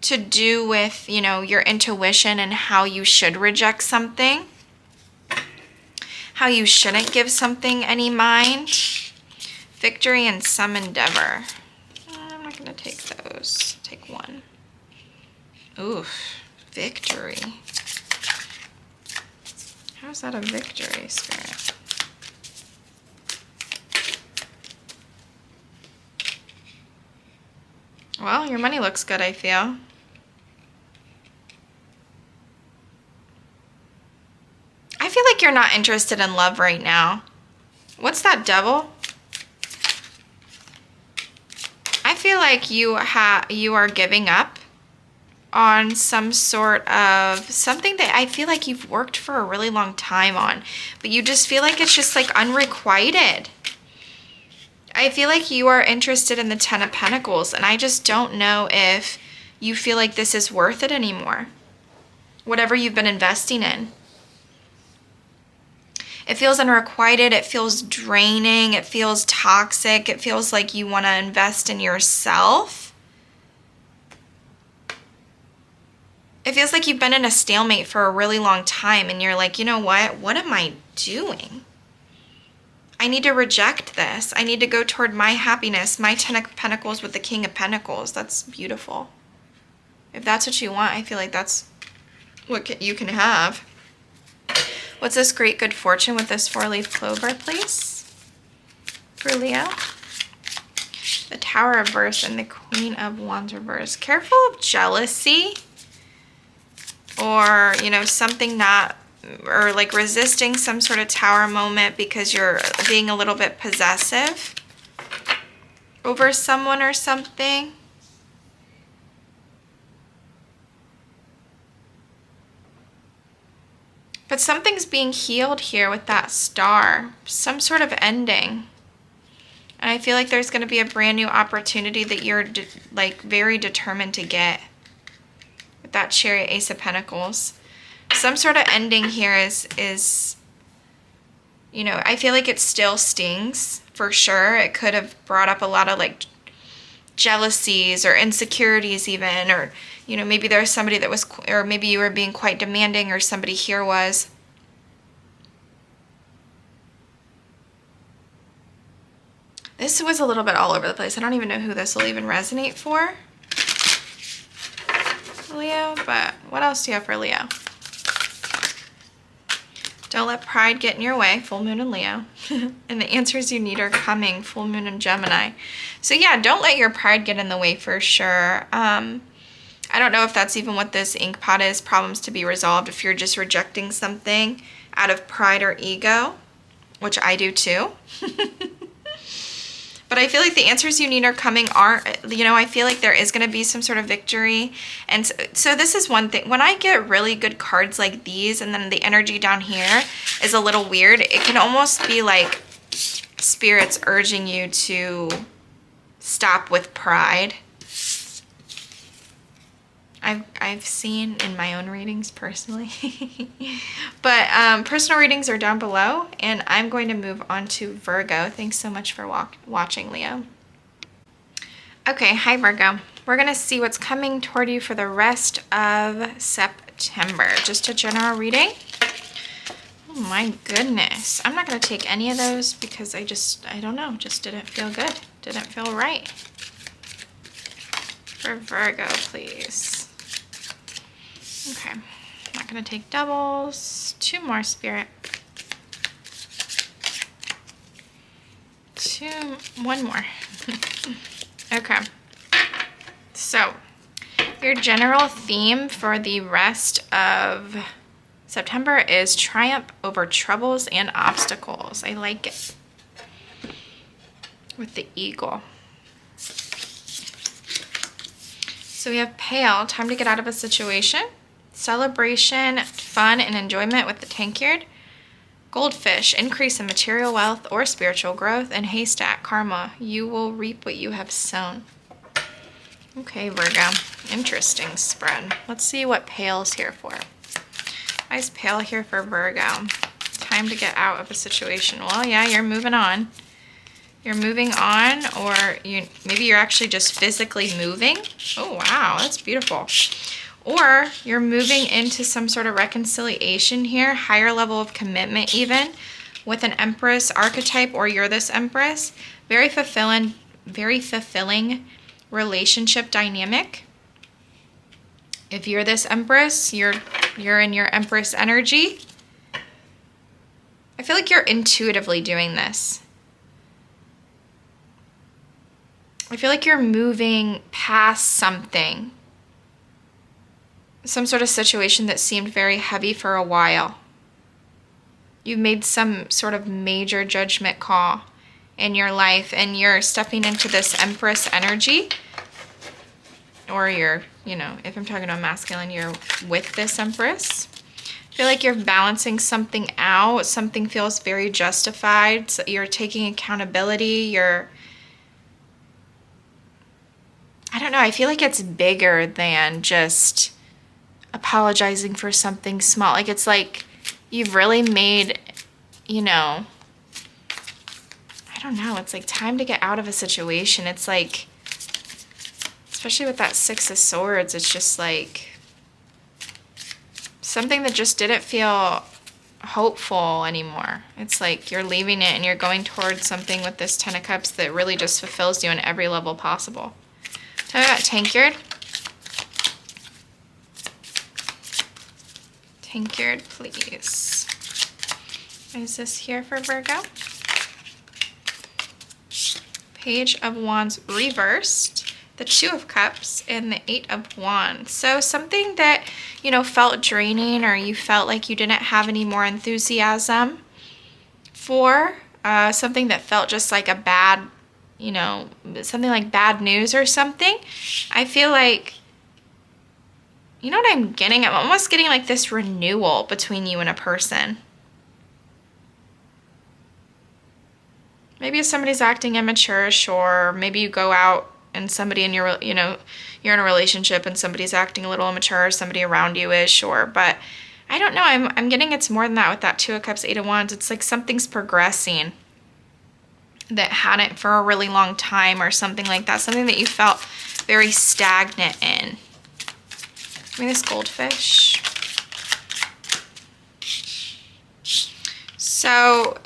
to do with, your intuition and how you should reject something, how you shouldn't give something any mind. Victory and some endeavor. I'm not going to take those. Take 1. Oof, victory. How's that a victory, Spirit? Well, your money looks good, I feel. I feel like you're not interested in love right now. What's that, devil? I feel like you are giving up on some sort of something that I feel like you've worked for a really long time on, but you just feel like it's just like unrequited. I feel like you are interested in the 10 of Pentacles, and I just don't know if you feel like this is worth it anymore. Whatever you've been investing in. It feels unrequited, it feels draining, it feels toxic, it feels like you want to invest in yourself. It feels like you've been in a stalemate for a really long time, and you're like, you know what am I doing? I need to reject this. I need to go toward my happiness, my 10 of Pentacles with the King of Pentacles. That's beautiful. If that's what you want, I feel like that's what you can have. What's this great good fortune with this 4-leaf clover, please? For Leo. The Tower reverse and the Queen of Wands reverse. Careful of jealousy. Or, something not, or like resisting some sort of tower moment because you're being a little bit possessive over someone or something. But something's being healed here with that star. Some sort of ending. And I feel like there's going to be a brand new opportunity that you're like very determined to get. With that Chariot, Ace of Pentacles. Some sort of ending here is, you know, I feel like it still stings for sure. It could have brought up a lot of like jealousies or insecurities even, or, you know, maybe there was somebody that was, or maybe you were being quite demanding, or somebody here was. This was a little bit all over the place. I don't even know who this will even resonate for, Leo, but what else do you have for Leo? Don't let pride get in your way, full moon in Leo. And the answers you need are coming, full moon in Gemini. So yeah, don't let your pride get in the way for sure. I don't know if that's even what this ink pot is, problems to be resolved. If you're just rejecting something out of pride or ego, which I do too. But I feel like the answers you need are coming. You know, I feel like there is going to be some sort of victory. And so this is one thing. When I get really good cards like these and then the energy down here is a little weird, it can almost be like spirits urging you to stop with pride. I've seen in my own readings personally. But personal readings are down below, and I'm going to move on to Virgo. Thanks so much for watching, Leo. Okay, hi Virgo. We're going to see what's coming toward you for the rest of September. Just a general reading. Oh my goodness. I'm not going to take any of those because I don't know, just didn't feel good. Didn't feel right. For Virgo, please. Okay, I'm not going to take doubles. Two more, Spirit. One more. Okay. So, your general theme for the rest of September is triumph over troubles and obstacles. I like it. With the eagle. So we have pale, time to get out of a situation. Celebration, fun, and enjoyment with the tankard. Goldfish, increase in material wealth or spiritual growth. And haystack, karma, you will reap what you have sown. Okay, Virgo, interesting spread. Let's see what pale's here for. Why is pale here for Virgo? Time to get out of a situation. Well, yeah, you're moving on. You're moving on, or maybe you're actually just physically moving. Oh, wow, that's beautiful. Or you're moving into some sort of reconciliation here, higher level of commitment even, with an Empress archetype, or you're this Empress. Very fulfilling relationship dynamic. If you're this Empress, you're in your Empress energy. I feel like you're intuitively doing this. I feel like you're moving past something. Some sort of situation that seemed very heavy for a while. You made some sort of major judgment call in your life, and you're stepping into this Empress energy. Or you're, you know, if I'm talking about masculine, you're with this Empress. I feel like you're balancing something out. Something feels very justified. So you're taking accountability. I don't know, I feel like it's bigger than just apologizing for something small. Like, it's like you've really made, you know, I don't know, it's like time to get out of a situation. It's like, especially with that Six of Swords, it's just like something that just didn't feel hopeful anymore. It's like you're leaving it and you're going towards something with this Ten of Cups that really just fulfills you on every level possible. Tell me about tankard. Tankard, please. Is this here for Virgo? Page of Wands reversed, the Two of Cups, and the Eight of Wands. So something that, you know, felt draining, or you felt like you didn't have any more enthusiasm for, something that felt just like a bad, you know, something like bad news or something. I feel like, you know what I'm getting? I'm almost getting like this renewal between you and a person. Maybe if somebody's acting immature, sure. Maybe you go out and somebody in your, you know, you're in a relationship and somebody's acting a little immature, or somebody around you is, sure. But I don't know. I'm getting it's more than that with that Two of Cups, Eight of Wands. It's like something's progressing that hadn't for a really long time or something like that. Something that you felt very stagnant in. Give me this goldfish. So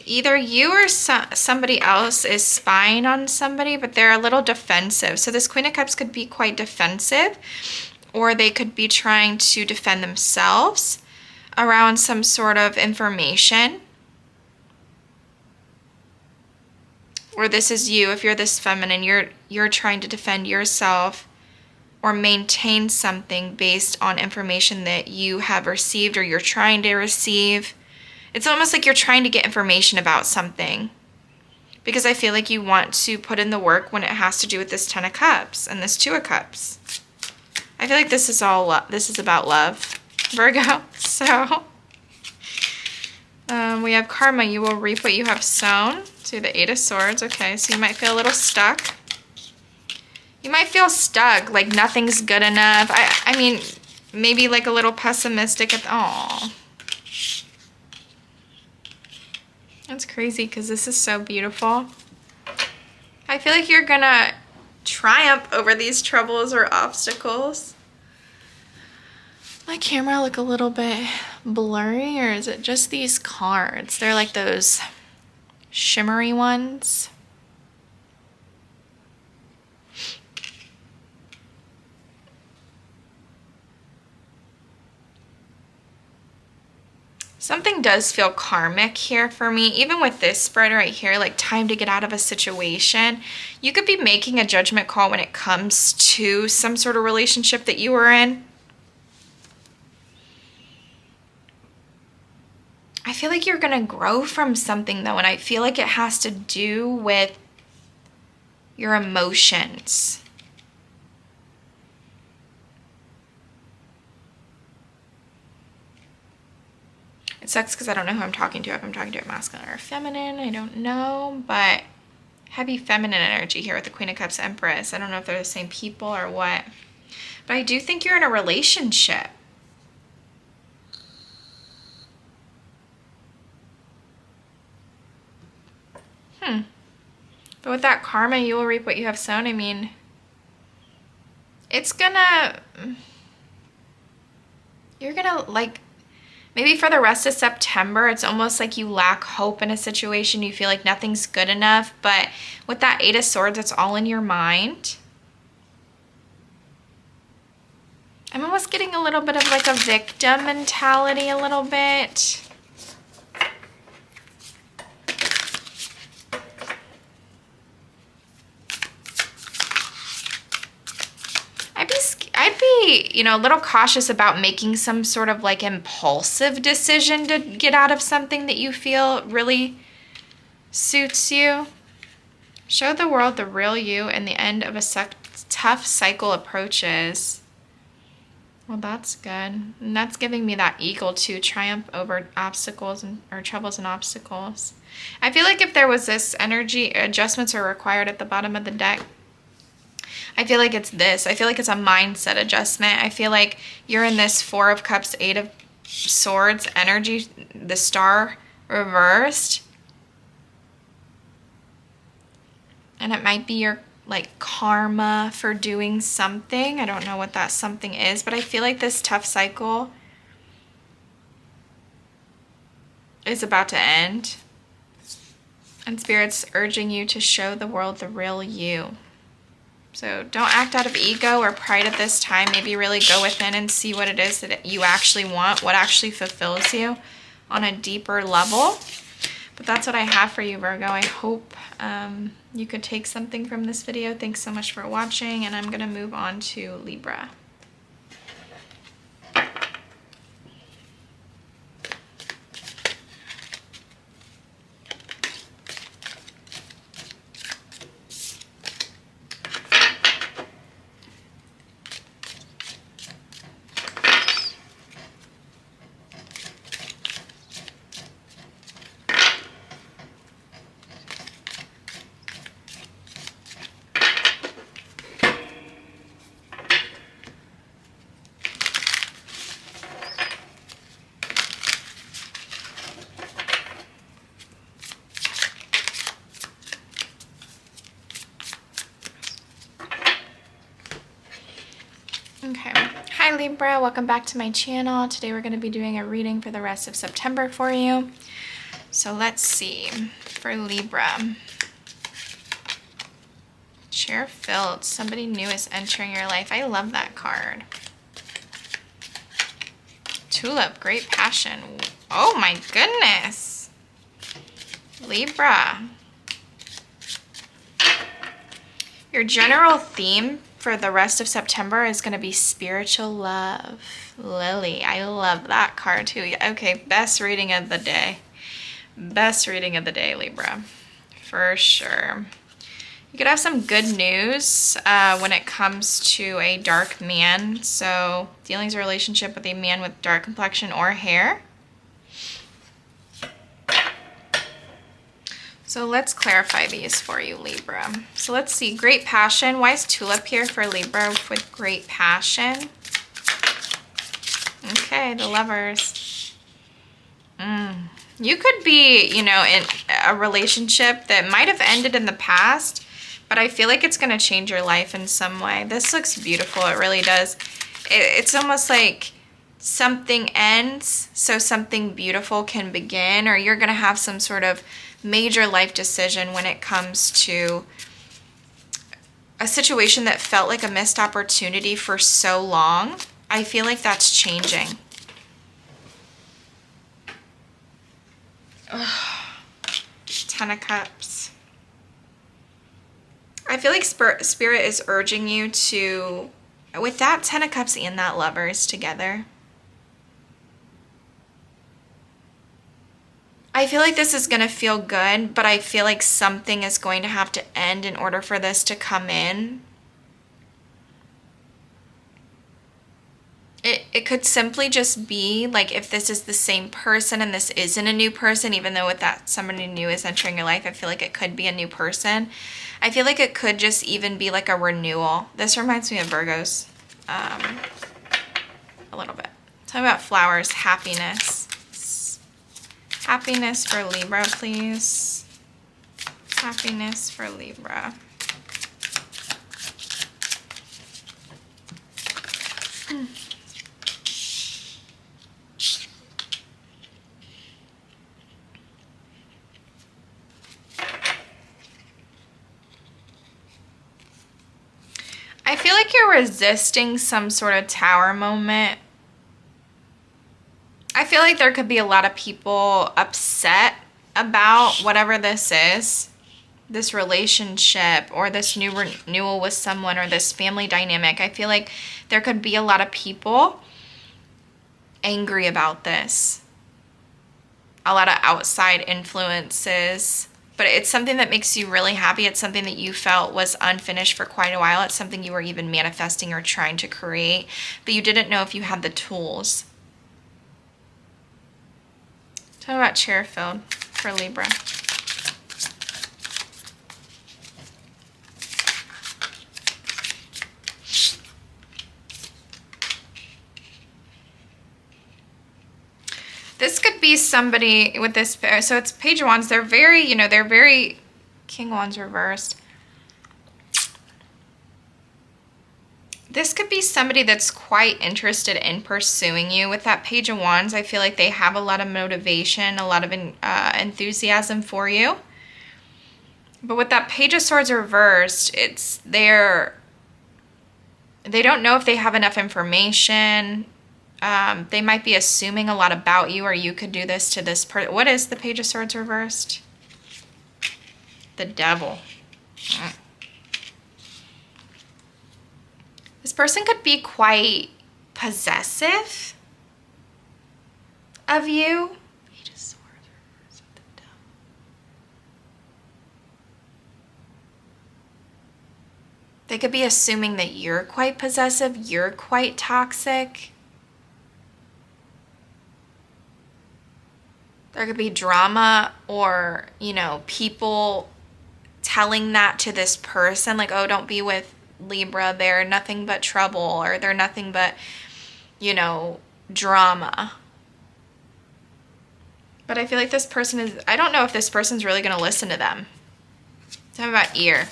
either you or somebody else is spying on somebody, but they're a little defensive. So this Queen of Cups could be quite defensive, or they could be trying to defend themselves around some sort of information. Or this is you, if you're this feminine, you're trying to defend yourself or maintain something based on information that you have received or you're trying to receive. It's almost like you're trying to get information about something, because I feel like you want to put in the work when it has to do with this Ten of Cups and this Two of Cups. I feel like this is this is about love, Virgo. So we have karma. You will reap what you have sown. So the Eight of Swords. Okay, so you might feel a little stuck. You might feel stuck, like nothing's good enough. I mean, maybe like a little pessimistic at the, aw. That's crazy because this is so beautiful. I feel like you're gonna triumph over these troubles or obstacles. My camera look a little bit blurry, or is it just these cards? They're like those shimmery ones. Something does feel karmic here for me. Even with this spread right here, like time to get out of a situation. You could be making a judgment call when it comes to some sort of relationship that you were in. I feel like you're going to grow from something though, and I feel like it has to do with your emotions. It sucks because I don't know who I'm talking to. If I'm talking to a masculine or a feminine, I don't know. But heavy feminine energy here with the Queen of Cups, Empress. I don't know if they're the same people or what. But I do think you're in a relationship. But with that karma, you will reap what you have sown. I mean, it's gonna... You're gonna, like... Maybe for the rest of September, it's almost like you lack hope in a situation. You feel like nothing's good enough. But with that Eight of Swords, it's all in your mind. I'm almost getting a little bit of like a victim mentality a little bit. I'd be, you know, a little cautious about making some sort of like impulsive decision to get out of something that you feel really suits you. Show the world the real you, and the end of a tough cycle approaches. Well, that's good. And that's giving me that eagle to triumph over obstacles or troubles and obstacles. I feel like if there was this energy, adjustments are required at the bottom of the deck. I feel like it's this. I feel like it's a mindset adjustment. I feel like you're in this Four of Cups, Eight of Swords energy, the Star reversed. And it might be your like karma for doing something. I don't know what that something is, but I feel like this tough cycle is about to end. And Spirit's urging you to show the world the real you. So don't act out of ego or pride at this time. Maybe really go within and see what it is that you actually want, what actually fulfills you on a deeper level. But that's what I have for you, Virgo. I hope you could take something from this video. Thanks so much for watching, and I'm going to move on to Libra. Hi Libra, welcome back to my channel. Today we're going to be doing a reading for the rest of September for you. So let's see, for Libra. Chair filled, somebody new is entering your life. I love that card. Tulip, great passion. Oh my goodness. Libra. Your general theme for the rest of September is going to be spiritual love. Lily, I love that card too. Okay, best reading of the day. Best reading of the day, Libra. For sure. You could have some good news when it comes to a dark man. So, dealings or relationship with a man with dark complexion or hair. So let's clarify these for you, Libra. So let's see, great passion. Why is Tulip here for Libra with great passion? Okay, the Lovers. You could be, you know, in a relationship that might have ended in the past, but I feel like it's going to change your life in some way. This looks beautiful. It really does. It's almost like something ends so something beautiful can begin, or you're going to have some sort of major life decision when it comes to a situation that felt like a missed opportunity for so long. I feel like that's changing. Ugh. Ten of Cups. I feel like Spirit is urging you to, with that Ten of Cups and that Lovers together, I feel like this is going to feel good, but I feel like something is going to have to end in order for this to come in. It could simply just be like, if this is the same person and this isn't a new person, even though with that somebody new is entering your life, I feel like it could be a new person. I feel like it could just even be like a renewal. This reminds me of Virgos a little bit. Talking about flowers, happiness. Happiness for Libra, please. Happiness for Libra. I feel like you're resisting some sort of tower moment. I feel like there could be a lot of people upset about whatever this is, this relationship or this new renewal with someone or this family dynamic. I feel like there could be a lot of people angry about this. A lot of outside influences, but it's something that makes you really happy. It's something that you felt was unfinished for quite a while. It's something you were even manifesting or trying to create, but you didn't know if you had the tools. Talk about chair filled for Libra. This could be somebody with this pair. So it's Page of Wands. They're very, you know, they're very King of Wands reversed. This could be somebody that's quite interested in pursuing you. With that Page of Wands, I feel like they have a lot of motivation, a lot of enthusiasm for you. But with that Page of Swords reversed, it's they don't know if they have enough information. They might be assuming a lot about you, or you could do this to this person. What is the Page of Swords reversed? The Devil. This person could be quite possessive of you. Page of Swords reversed with the Devil. They could be assuming that you're quite possessive, you're quite toxic. There could be drama or, you know, people telling that to this person, like, oh, don't be with Libra, they're nothing but trouble, or they're nothing but, you know, drama. But I feel like this person is, I don't know if this person's really going to listen to them. Talking about ear.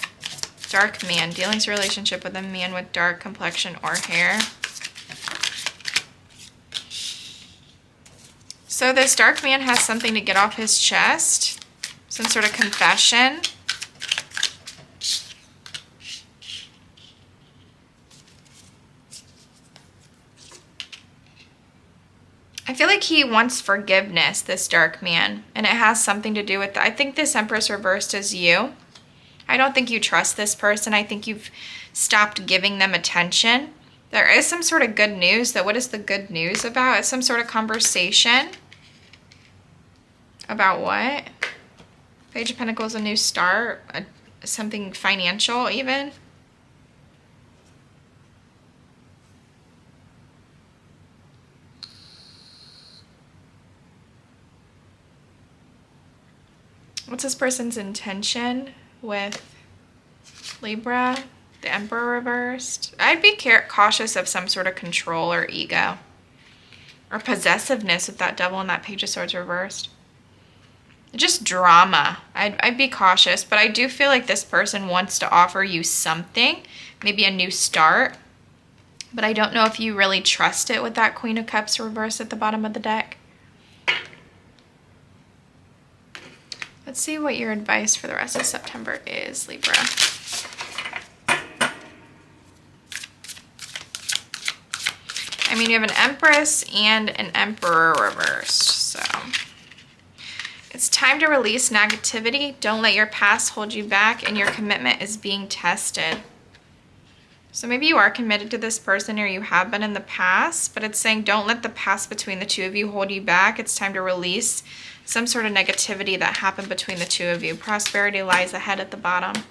Dark man. Dealings relationship with a man with dark complexion or hair. So this dark man has something to get off his chest. Some sort of confession. I feel like he wants forgiveness, this dark man, and it has something to do with that. I think this Empress reversed is you. I don't think you trust this person. I think you've stopped giving them attention. There is some sort of good news, though. What is the good news about? It's some sort of conversation. About what? Page of Pentacles, a new start, something financial even. What's this person's intention with Libra? The Emperor reversed. I'd be cautious of some sort of control or ego. Or possessiveness with that Devil and that Page of Swords reversed. Just drama. I'd be cautious. But I do feel like this person wants to offer you something. Maybe a new start. But I don't know if you really trust it with that Queen of Cups reversed at the bottom of the deck. Let's see what your advice for the rest of September is, Libra. I mean, you have an Empress and an Emperor reversed, so. It's time to release negativity. Don't let your past hold you back, and your commitment is being tested. So maybe you are committed to this person, or you have been in the past, but it's saying don't let the past between the two of you hold you back. It's time to release some sort of negativity that happened between the two of you. Prosperity lies ahead at the bottom.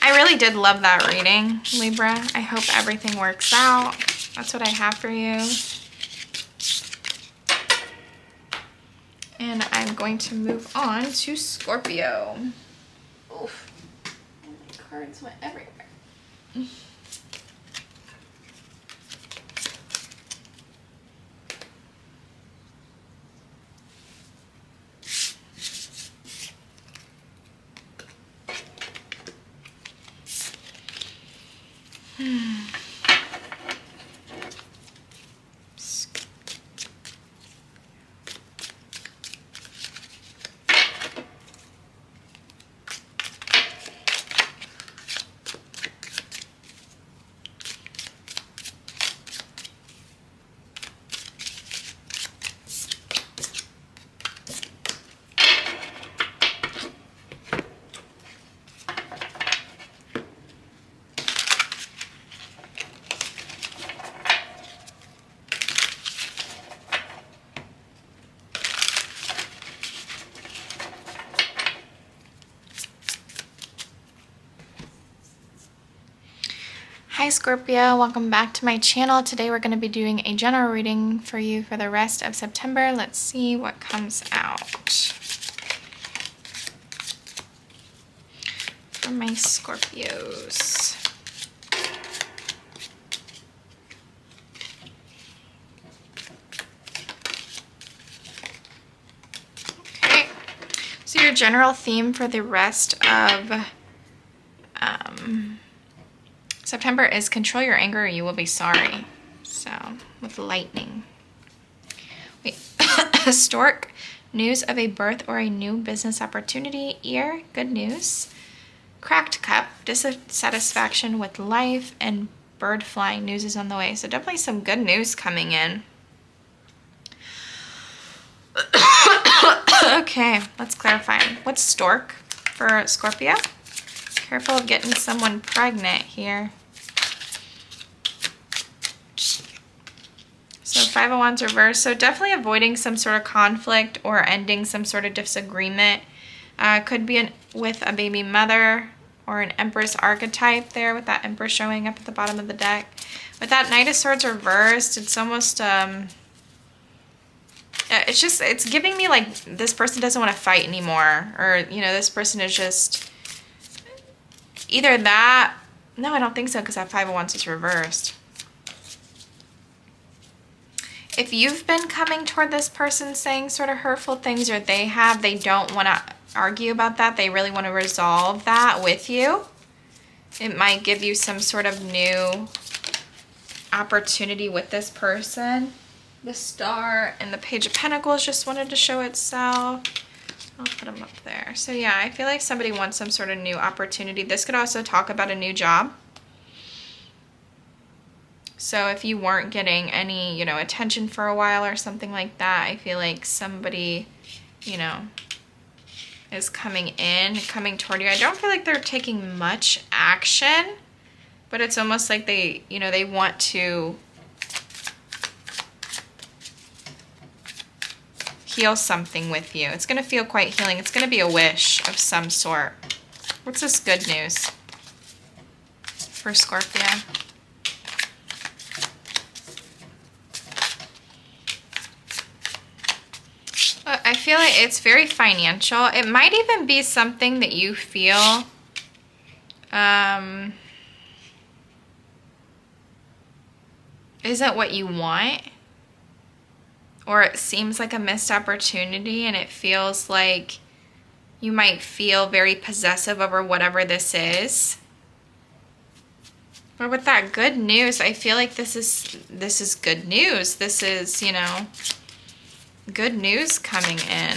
I really did love that reading, Libra. I hope everything works out. That's what I have for you. And I'm going to move on to Scorpio. Oof. My cards went everywhere. Hi Scorpio, welcome back to my channel. Today we're going to be doing a general reading for you for the rest of September. Let's see what comes out for my Scorpios. Okay, so your general theme for the rest of September is control your anger or you will be sorry. So, with lightning. Wait, Stork, news of a birth or a new business opportunity. Ear, good news. Cracked cup, dissatisfaction with life. And bird flying, news is on the way. So definitely some good news coming in. Okay, let's clarify. What's stork for Scorpio? Careful of getting someone pregnant here. So 5 of Wands reversed. So definitely avoiding some sort of conflict or ending some sort of disagreement. Could be with a baby mother or an Empress archetype there with that Empress showing up at the bottom of the deck. With that Knight of Swords reversed, it's almost, it's giving me like this person doesn't want to fight anymore. Or, you know, this person is just either that. No, I don't think so because that 5 of Wands is reversed. If you've been coming toward this person saying sort of hurtful things, or they don't want to argue about that. They really want to resolve that with you. It might give you some sort of new opportunity with this person. The Star and the Page of Pentacles just wanted to show itself. I'll put them up there. So yeah, I feel like somebody wants some sort of new opportunity. This could also talk about a new job. So if you weren't getting any, you know, attention for a while or something like that, I feel like somebody, you know, is coming toward you. I don't feel like they're taking much action, but it's almost like they, you know, they want to heal something with you. It's going to feel quite healing. It's going to be a wish of some sort. What's this good news for Scorpio? I feel like it's very financial. It might even be something that you feel isn't what you want, or it seems like a missed opportunity, and it feels like you might feel very possessive over whatever this is. But with that good news, I feel like this is good news. This is, you know, good news coming in.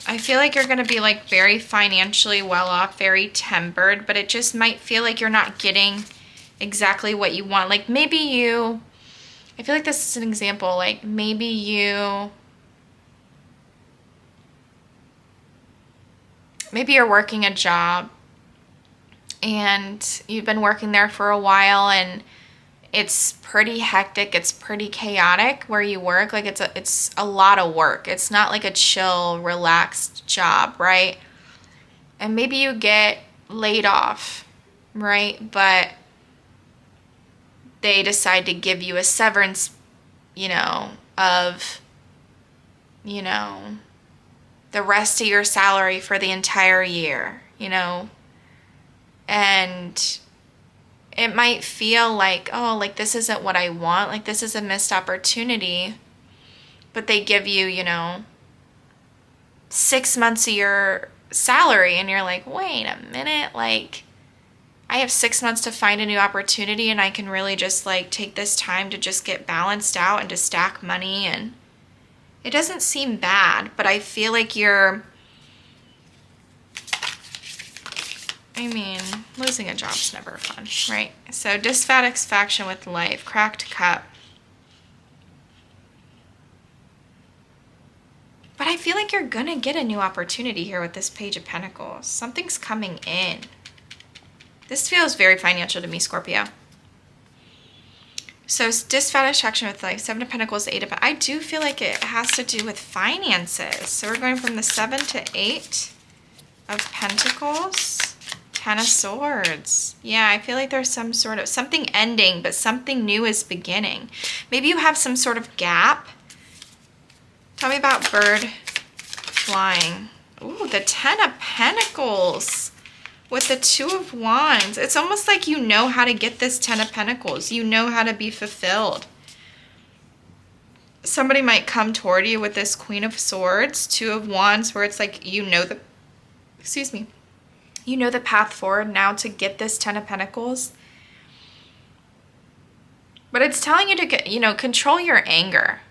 I feel like you're going to be like very financially well off, very tempered, but it just might feel like you're not getting exactly what you want. Like maybe you, I feel like this is an example, like maybe you're working a job and you've been working there for a while and it's pretty hectic, it's pretty chaotic where you work. Like it's a lot of work. It's not like a chill, relaxed job, right? And maybe you get laid off, right? But they decide to give you a severance, you know, of, you know, the rest of your salary for the entire year, you know, and it might feel like, oh, like this isn't what I want, like this is a missed opportunity, but they give you, you know, 6 months of your salary and you're like, wait a minute, like I have 6 months to find a new opportunity and I can really just like take this time to just get balanced out and to stack money, and it doesn't seem bad, but I feel like losing a job's never fun, right? So dissatisfaction with life, cracked cup. But I feel like you're gonna get a new opportunity here with this Page of Pentacles. Something's coming in. This feels very financial to me, Scorpio. So dissatisfaction with life, 7 of Pentacles, 8 of Pentacles. I do feel like it has to do with finances. So we're going from the 7 to 8 of Pentacles. 10 of Swords. Yeah, I feel like there's some sort of something ending, but something new is beginning. Maybe you have some sort of gap. Tell me about bird flying. Ooh, the 10 of Pentacles with the 2 of Wands. It's almost like you know how to get this 10 of Pentacles. You know how to be fulfilled. Somebody might come toward you with this Queen of Swords, 2 of Wands, where it's like you know the, you know the path forward now to get this 10 of Pentacles. But it's telling you to get, you know, control your anger.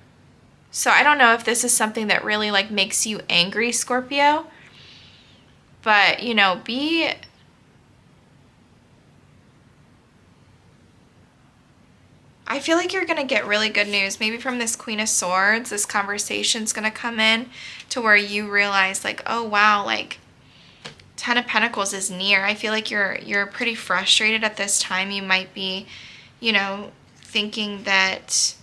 So I don't know if this is something that really like makes you angry, Scorpio. But, you know, I feel like you're going to get really good news. Maybe from this Queen of Swords, this conversation's going to come in to where you realize like, oh wow, like 10 of Pentacles is near. I feel like you're pretty frustrated at this time. You might be, you know, thinking that,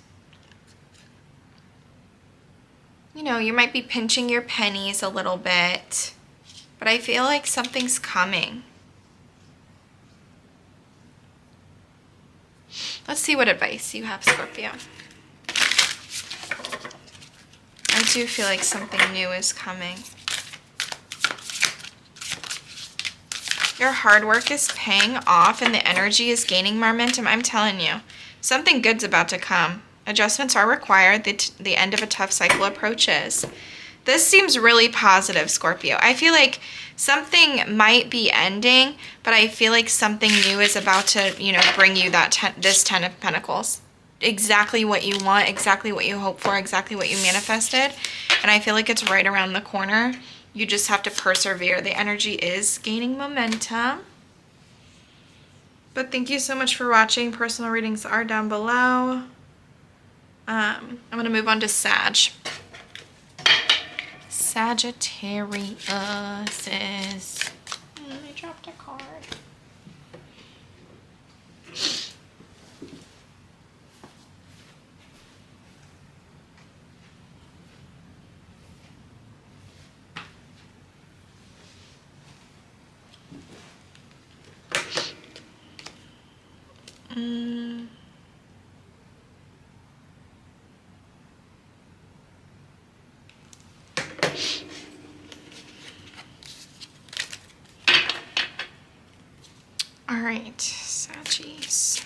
you know, you might be pinching your pennies a little bit. But I feel like something's coming. Let's see what advice you have, Scorpio. I do feel like something new is coming. Your hard work is paying off and the energy is gaining momentum. I'm telling you, something good's about to come. Adjustments are required. The end of a tough cycle approaches. This seems really positive, Scorpio. I feel like something might be ending, but I feel like something new is about to, you know, bring you that this 10 of Pentacles. Exactly what you want, exactly what you hope for, exactly what you manifested. And I feel like it's right around the corner. You just have to persevere. The energy is gaining momentum. But thank you so much for watching. Personal readings are down below. I'm going to move on to Sag. Sagittarius. I dropped a card. All right, Saggies.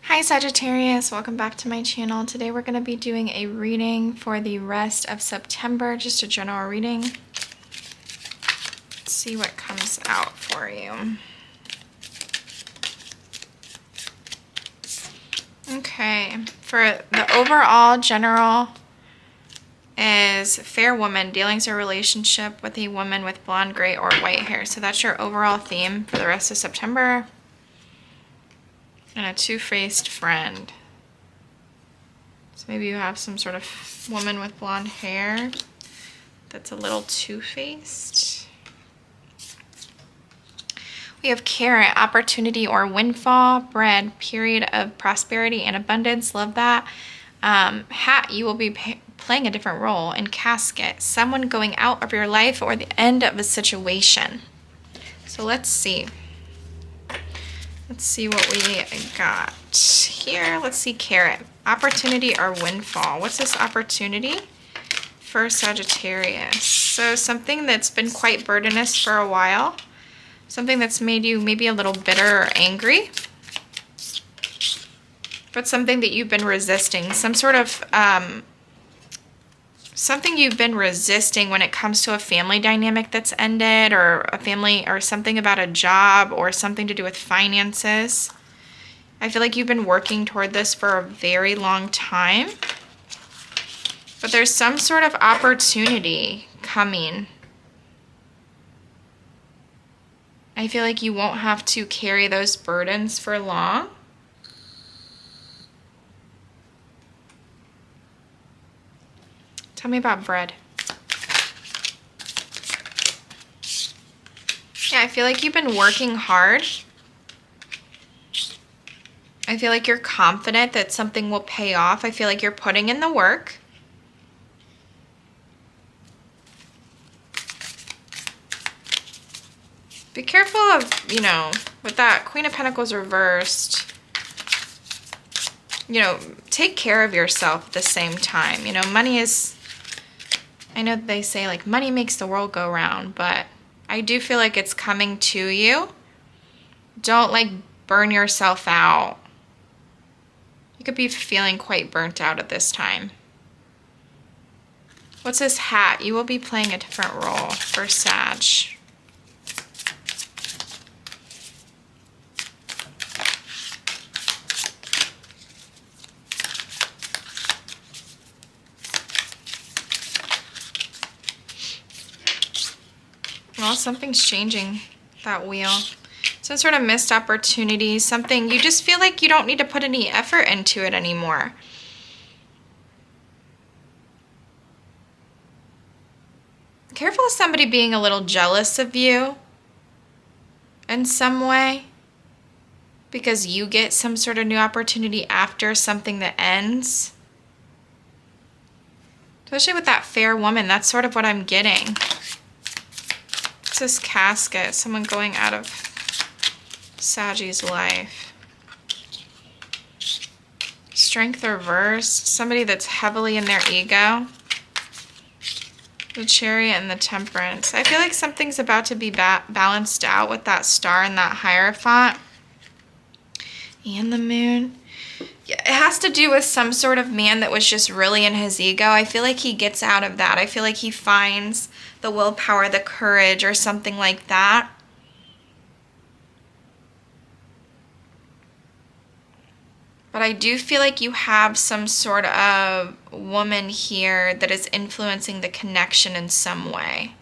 Hi Sagittarius, welcome back to my channel. Today we're going to be doing a reading for the rest of September, just a general reading. Let's see what comes out for you. Okay, for the overall general is fair woman, dealings or relationship with a woman with blonde, gray, or white hair. So that's your overall theme for the rest of September. And a two-faced friend. So maybe you have some sort of woman with blonde hair that's a little two-faced. We have carrot, opportunity or windfall, bread, period of prosperity and abundance. Love that. Hat, you will be playing a different role. In casket, someone going out of your life or the end of a situation. So let's see. Let's see what we got here. Let's see, carrot, opportunity or windfall. What's this opportunity for Sagittarius? So something that's been quite burdenous for a while. Something that's made you maybe a little bitter or angry. But something that you've been resisting. Some sort of, something you've been resisting when it comes to a family dynamic that's ended, or a family, or something about a job, or something to do with finances. I feel like you've been working toward this for a very long time. But there's some sort of opportunity coming. I feel like you won't have to carry those burdens for long. Tell me about bread. Yeah, I feel like you've been working hard. I feel like you're confident that something will pay off. I feel like you're putting in the work. Be careful of, you know, with that Queen of Pentacles reversed, you know, take care of yourself at the same time. You know, money is, I know they say like money makes the world go round, but I do feel like it's coming to you. Don't like burn yourself out. You could be feeling quite burnt out at this time. What's this hat? You will be playing a different role for Sag. Well, something's changing, that wheel. Some sort of missed opportunity, something you just feel like you don't need to put any effort into it anymore. Careful of somebody being a little jealous of you in some way. because you get some sort of new opportunity after something that ends. Especially with that fair woman, that's sort of what I'm getting. It's this casket, someone going out of Saggy's life. Strength reversed, somebody that's heavily in their ego. The Chariot and the Temperance. I feel like something's about to be balanced out with that star and that Hierophant. And the Moon. Yeah, it has to do with some sort of man that was just really in his ego. I feel like he gets out of that. I feel like he finds the willpower, the courage, or something like that. But I do feel like you have some sort of woman here that is influencing the connection in some way.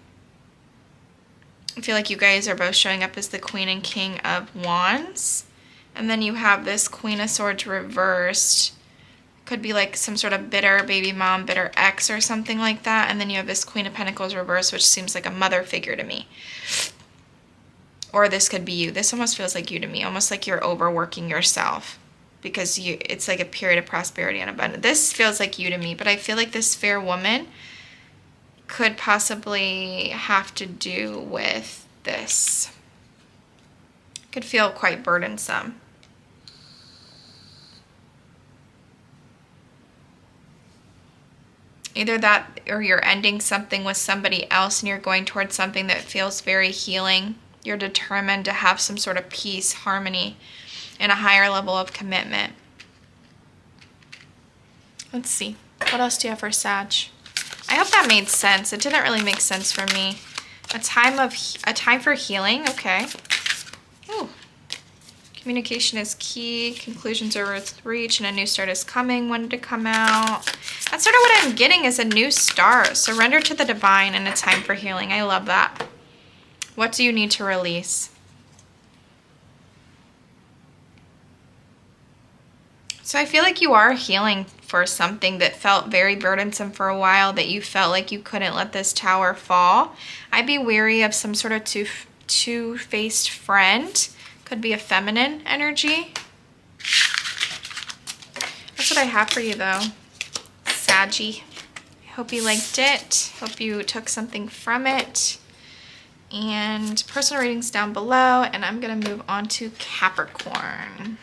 I feel like you guys are both showing up as the Queen and King of Wands. And then you have this Queen of Swords reversed. Could be like some sort of bitter baby mom, bitter ex or something like that. And then you have this Queen of Pentacles reversed, which seems like a mother figure to me. Or this could be you. This almost feels like you to me. Almost like you're overworking yourself. Because it's like a period of prosperity and abundance. This feels like you to me. But I feel like this fair woman could possibly have to do with this. Could feel quite burdensome. Either that or you're ending something with somebody else and you're going towards something that feels very healing. You're determined to have some sort of peace, harmony, and a higher level of commitment. Let's see. What else do you have for Sag? I hope that made sense. It didn't really make sense for me. A time for healing. Okay. Ooh. Communication is key. Conclusions are worth reach, and a new start is coming. When did it come out? That's sort of what I'm getting, is a new start. Surrender to the divine and a time for healing. I love that. What do you need to release? So I feel like you are healing for something that felt very burdensome for a while, that you felt like you couldn't let this tower fall. I'd be wary of some sort of two-faced friend. Could be a feminine energy. That's what I have for you though, Saggy. I hope you liked it. Hope you took something from it. And personal readings down below, and I'm gonna move on to Capricorn.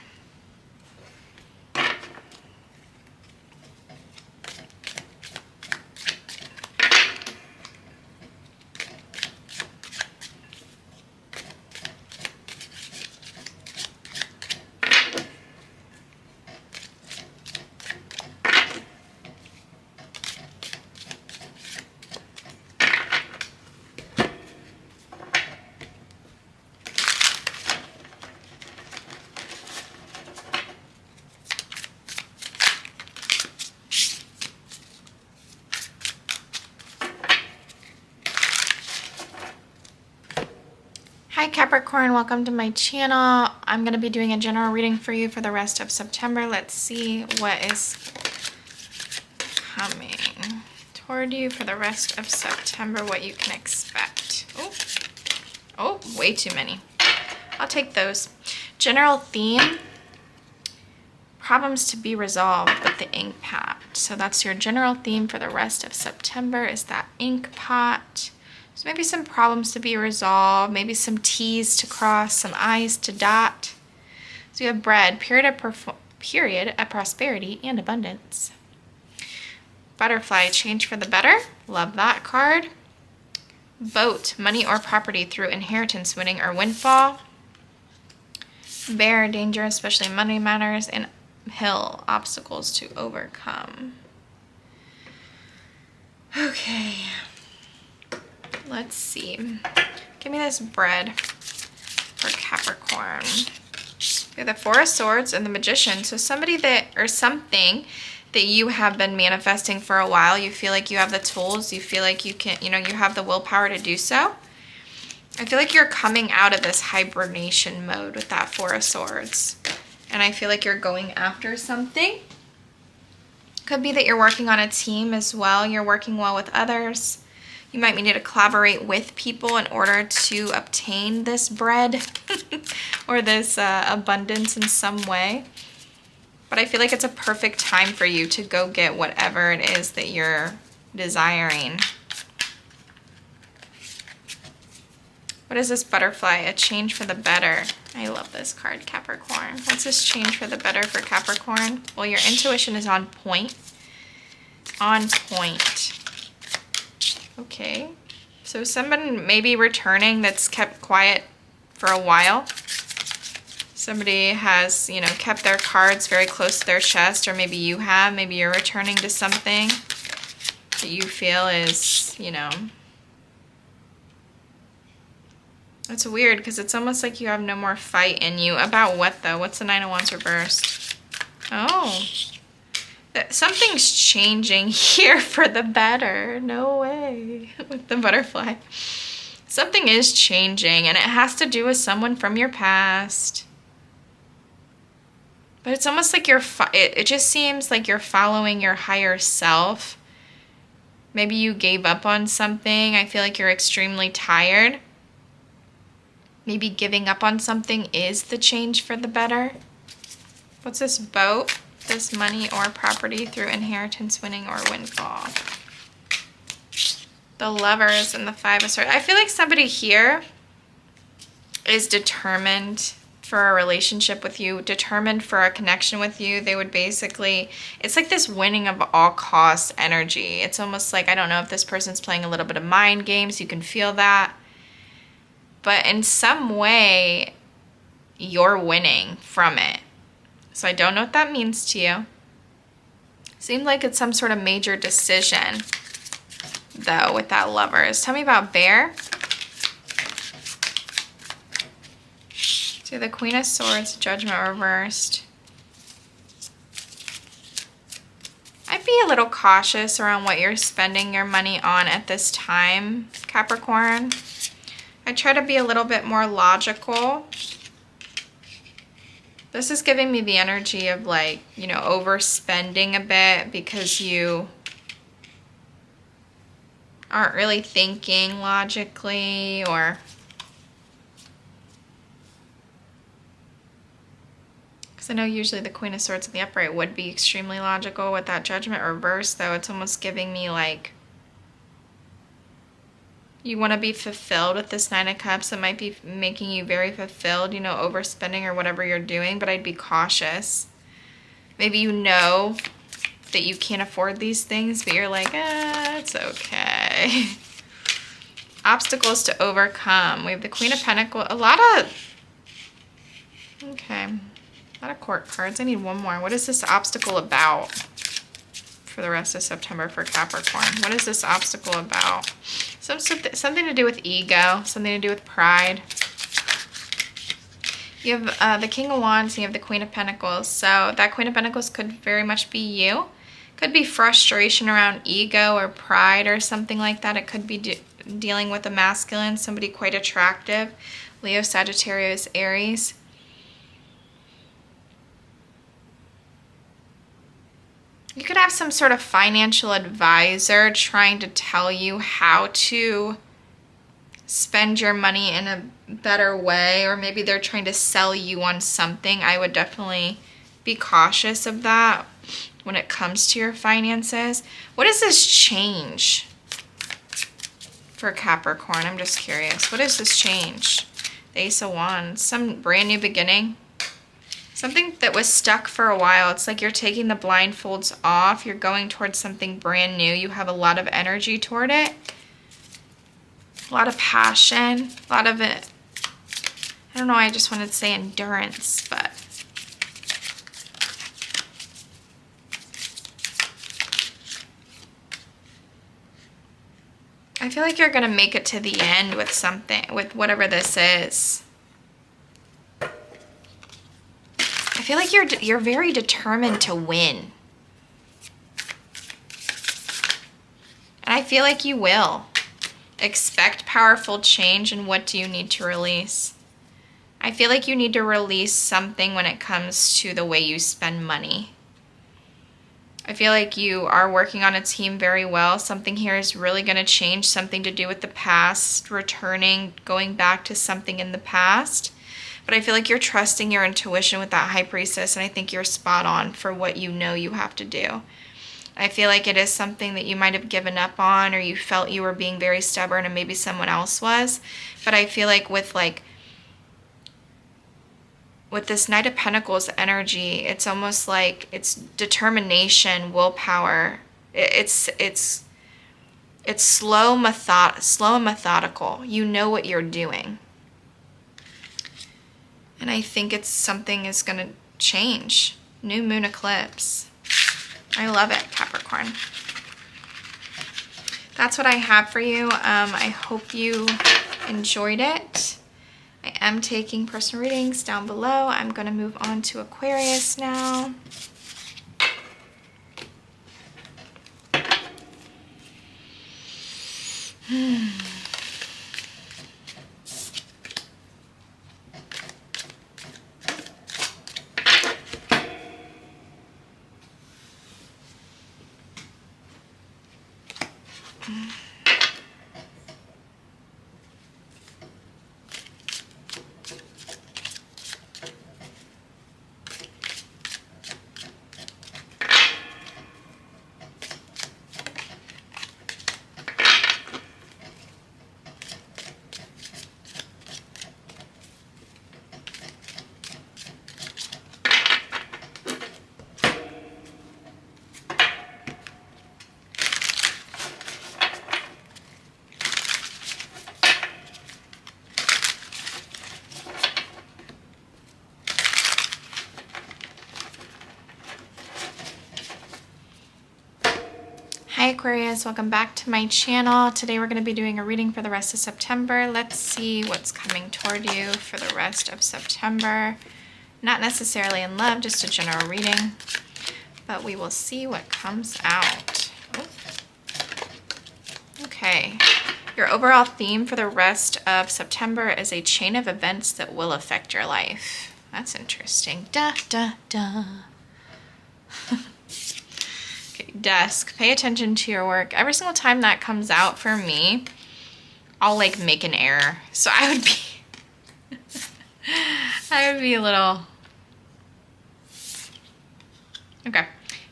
Hi Capricorn, welcome to my channel. I'm going to be doing a general reading for you for the rest of September. Let's see what is coming toward you for the rest of September, what you can expect. Oh, way too many. I'll take those. General theme, problems to be resolved with the ink pot. So that's your general theme for the rest of September, is that ink pot. So maybe some problems to be resolved, maybe some T's to cross, some I's to dot. So you have bread, period of prosperity and abundance. Butterfly, change for the better. Love that card. Boat, money or property through inheritance, winning or windfall. Bear, danger, especially money matters. And hill, obstacles to overcome. Okay. Let's see. Give me this bread for Capricorn. We have the Four of Swords and the Magician. So somebody that, or something that you have been manifesting for a while. You feel like you have the tools. You feel like you can, you have the willpower to do so. I feel like you're coming out of this hibernation mode with that Four of Swords. And I feel like you're going after something. Could be that you're working on a team as well. You're working well with others. You might need to collaborate with people in order to obtain this bread or this abundance in some way. But I feel like it's a perfect time for you to go get whatever it is that you're desiring. What is this butterfly? A change for the better. I love this card, Capricorn. What's this change for the better for Capricorn? Well, your intuition is on point. On point. Okay. So someone may be returning that's kept quiet for a while. Somebody has, you know, kept their cards very close to their chest, or maybe you have. Maybe you're returning to something that you feel is, you know... It's weird because it's almost like you have no more fight in you. About what, though? What's the Nine of Wands reversed? Oh. Something's changing here for the better. No way. With the butterfly. Something is changing, and it has to do with someone from your past. But it's almost like it just seems like you're following your higher self. Maybe you gave up on something. I feel like you're extremely tired. Maybe giving up on something is the change for the better. What's this boat? This money or property through inheritance, winning, or windfall. The Lovers and the Five of Swords. I feel like somebody here is determined for a relationship with you, determined for a connection with you. They would basically, it's like this winning of all costs energy. It's almost like, I don't know if this person's playing a little bit of mind games. You can feel that. But in some way, you're winning from it. So I don't know what that means to you. Seems like it's some sort of major decision, though, with that Lovers. Tell me about Bear. So the Queen of Swords, Judgment reversed. I'd be a little cautious around what you're spending your money on at this time, Capricorn. I try to be a little bit more logical. This is giving me the energy of, like, you know, overspending a bit because you aren't really thinking logically, or because I know usually the Queen of Swords in the upright would be extremely logical. With that Judgment reverse, though, it's almost giving me like you want to be fulfilled with this Nine of Cups. It might be making you very fulfilled, you know, overspending or whatever you're doing, but I'd be cautious. Maybe you know that you can't afford these things, but you're like, it's okay. Obstacles to overcome. We have the Queen of Pentacles. A lot of court cards. I need one more. What is this obstacle about for the rest of September for Capricorn? What is this obstacle about? Something to do with ego, something to do with pride. You have the King of Wands, and you have the Queen of Pentacles. So that Queen of Pentacles could very much be you. Could be frustration around ego or pride or something like that. It could be dealing with a masculine, somebody quite attractive. Leo, Sagittarius, Aries. You could have some sort of financial advisor trying to tell you how to spend your money in a better way, or maybe they're trying to sell you on something. I would definitely be cautious of that when it comes to your finances. What does this change for Capricorn? I'm just curious. What does this change? The Ace of Wands. Some brand new beginning. Something that was stuck for a while. It's like you're taking the blindfolds off. You're going towards something brand new. You have a lot of energy toward it. A lot of passion. A lot of it. I don't know why I just wanted to say endurance, but I feel like you're going to make it to the end with something, with whatever this is. I feel like you're very determined to win. And I feel like you will. Expect powerful change, and what do you need to release? I feel like you need to release something when it comes to the way you spend money. I feel like you are working on a team very well. Something here is really going to change, something to do with the past, returning, going back to something in the past. But I feel like you're trusting your intuition with that High Priestess, and I think you're spot on for what you know you have to do. I feel like it is something that you might have given up on, or you felt you were being very stubborn and maybe someone else was. But I feel like with this Knight of Pentacles energy, it's almost like it's determination, willpower. It's slow and methodical. You know what you're doing. And I think it's something is going to change. New moon eclipse. I love it, Capricorn. That's what I have for you. I hope you enjoyed it. I am taking personal readings down below. I'm going to move on to Aquarius now. Hi Aquarius, welcome back to my channel. Today we're going to be doing a reading for the rest of September. Let's see what's coming toward you for the rest of September. Not necessarily in love, just a general reading, but we will see what comes out. Okay, your overall theme for the rest of September is a chain of events that will affect your life. That's interesting. Da, da, da. Desk, pay attention to your work. Every single time that comes out for me, I'll like make an error. So I would be a little, okay.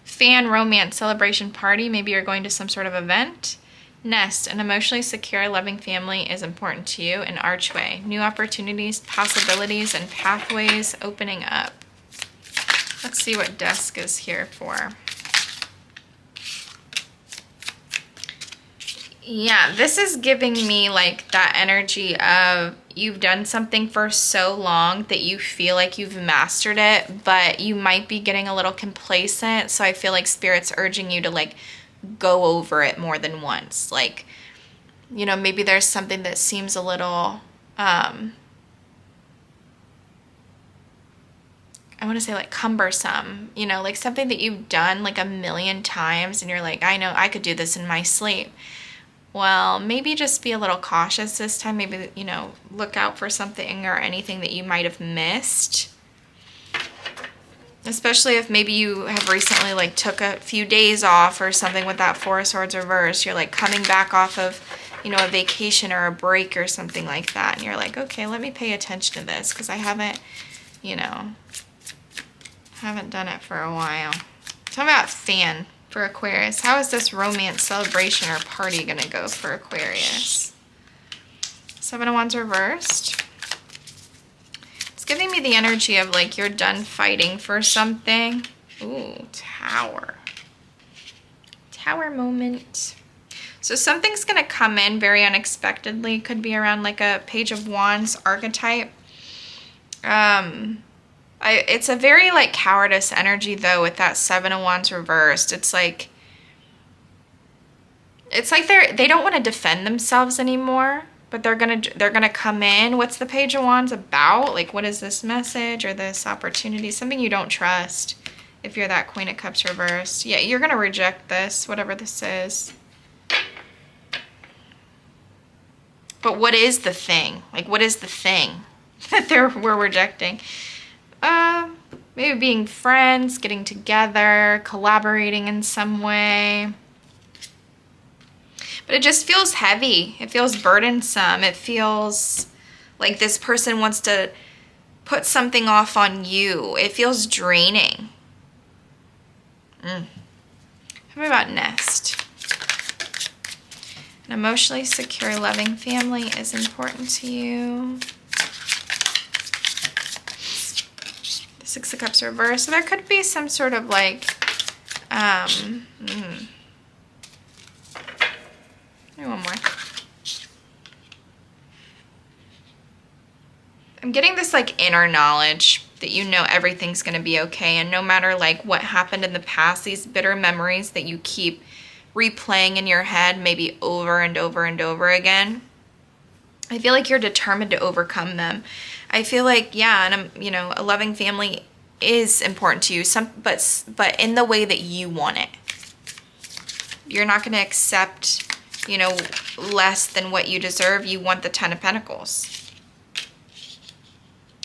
Fan, romance, celebration, party. Maybe you're going to some sort of event. Nest, an emotionally secure, loving family is important to you. An archway, new opportunities, possibilities, and pathways opening up. Let's see what desk is here for. Yeah, this is giving me like that energy of you've done something for so long that you feel like you've mastered it, but you might be getting a little complacent. So I feel like Spirit's urging you to like go over it more than once. Like, you know, maybe there's something that seems a little, I want to say like cumbersome, you know, like something that you've done like a million times and you're like, I know I could do this in my sleep. Well, maybe just be a little cautious this time. Maybe, you know, look out for something or anything that you might have missed. Especially if maybe you have recently like took a few days off or something with that Four of Swords reverse. You're like coming back off of, you know, a vacation or a break or something like that. And you're like, okay, let me pay attention to this because I haven't, you know, haven't done it for a while. Talk about fan. For Aquarius, how is this romance, celebration, or party going to go for Aquarius? Seven of Wands reversed. It's giving me the energy of like you're done fighting for something. Ooh, Tower. Tower moment. So something's going to come in very unexpectedly. Could be around like a Page of Wands archetype. It's a very like cowardice energy though with that Seven of Wands reversed. It's like they don't want to defend themselves anymore, but they're gonna come in. What's the Page of Wands about? Like, what is this message or this opportunity? Something you don't trust. If you're that Queen of Cups reversed, yeah, you're gonna reject this, whatever this is. But what is the thing? Like, what is the thing that we're rejecting? Maybe being friends, getting together, collaborating in some way. But it just feels heavy. It feels burdensome. It feels like this person wants to put something off on you. It feels draining. Tell me about nest. An emotionally secure, loving family is important to you. The Six of Cups reversed. So there could be some sort of like, maybe one more. I'm getting this like inner knowledge that you know everything's going to be okay. And no matter like what happened in the past, these bitter memories that you keep replaying in your head, maybe over and over and over again, I feel like you're determined to overcome them. I feel like, yeah, and you know, a loving family is important to you, but in the way that you want it. You're not going to accept, you know, less than what you deserve. You want the Ten of Pentacles.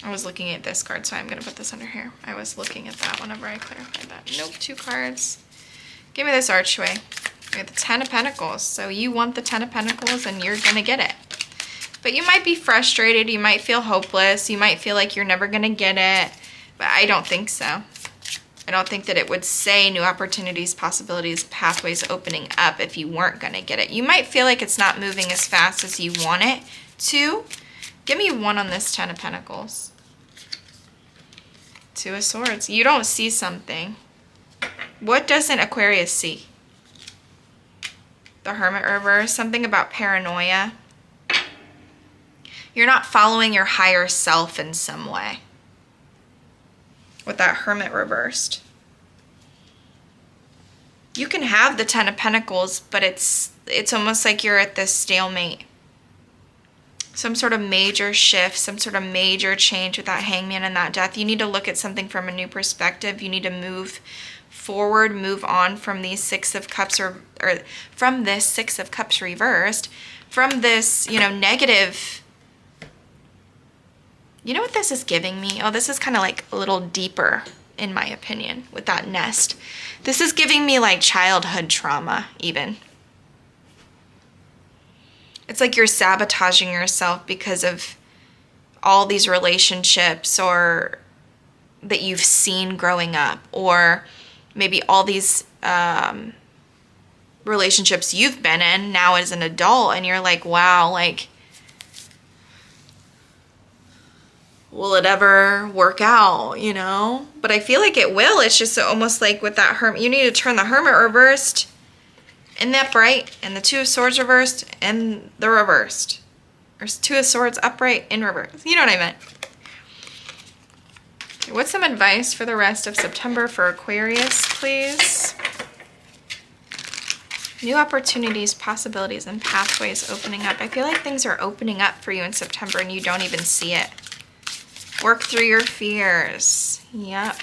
I was looking at this card, so I'm going to put this under here. I was looking at that whenever I clarified that. Nope, 2 cards. Give me this archway. We have the Ten of Pentacles. So you want the Ten of Pentacles and you're going to get it. But you might be frustrated. You might feel hopeless. You might feel like you're never going to get it. But I don't think so. I don't think that it would say new opportunities, possibilities, pathways opening up if you weren't going to get it. You might feel like it's not moving as fast as you want it to. Give me 1 on this Ten of Pentacles. 2 of Swords. You don't see something. What doesn't Aquarius see? The Hermit reverse. Something about paranoia. You're not following your higher self in some way. With that Hermit reversed. You can have the Ten of Pentacles, but it's almost like you're at this stalemate. Some sort of major shift, some sort of major change with that Hangman and that Death. You need to look at something from a new perspective. You need to move forward, move on from these Six of Cups or from this Six of Cups reversed, from this, you know, negative. You know what this is giving me? Oh, this is kind of like a little deeper, in my opinion, with that nest. This is giving me like childhood trauma, even. It's like you're sabotaging yourself because of all these relationships or that you've seen growing up, or maybe all these relationships you've been in now as an adult, and you're like, wow, like, will it ever work out, you know? But I feel like it will. It's just almost like with that Hermit, you need to turn the Hermit reversed in the upright, and the Two of Swords reversed, and the reversed. Or Two of Swords upright in reverse. You know what I meant. Okay, what's some advice for the rest of September for Aquarius, please? New opportunities, possibilities, and pathways opening up. I feel like things are opening up for you in September and you don't even see it. Work through your fears. Yep.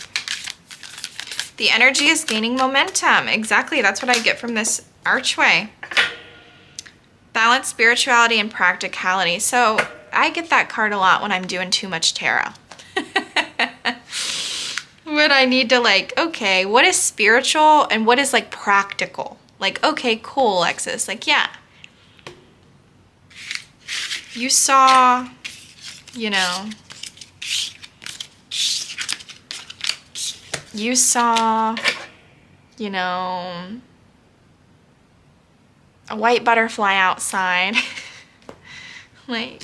The energy is gaining momentum. Exactly. That's what I get from this archway. Balance, spirituality, and practicality. So I get that card a lot when I'm doing too much tarot. When I need to like, okay, what is spiritual and what is like practical? Like, okay, cool, Alexis. Like, yeah. You saw, you know, a white butterfly outside. Like,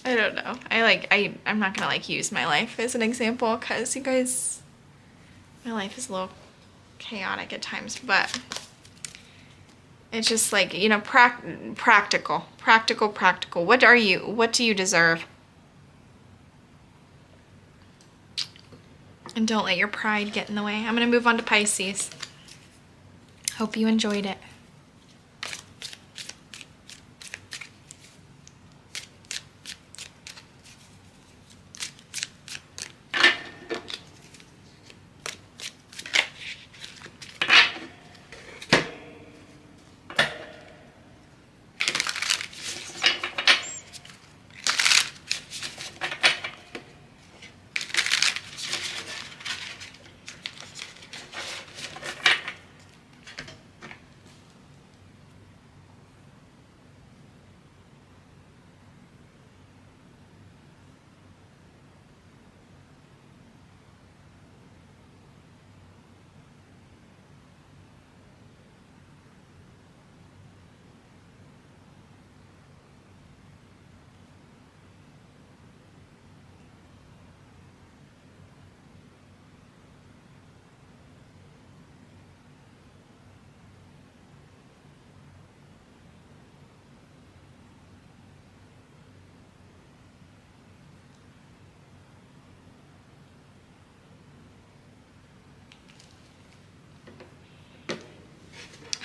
I don't know. I'm not gonna like use my life as an example because you guys, my life is a little chaotic at times, but it's just like, you know, practical. What do you deserve? And don't let your pride get in the way. I'm going to move on to Pisces. Hope you enjoyed it.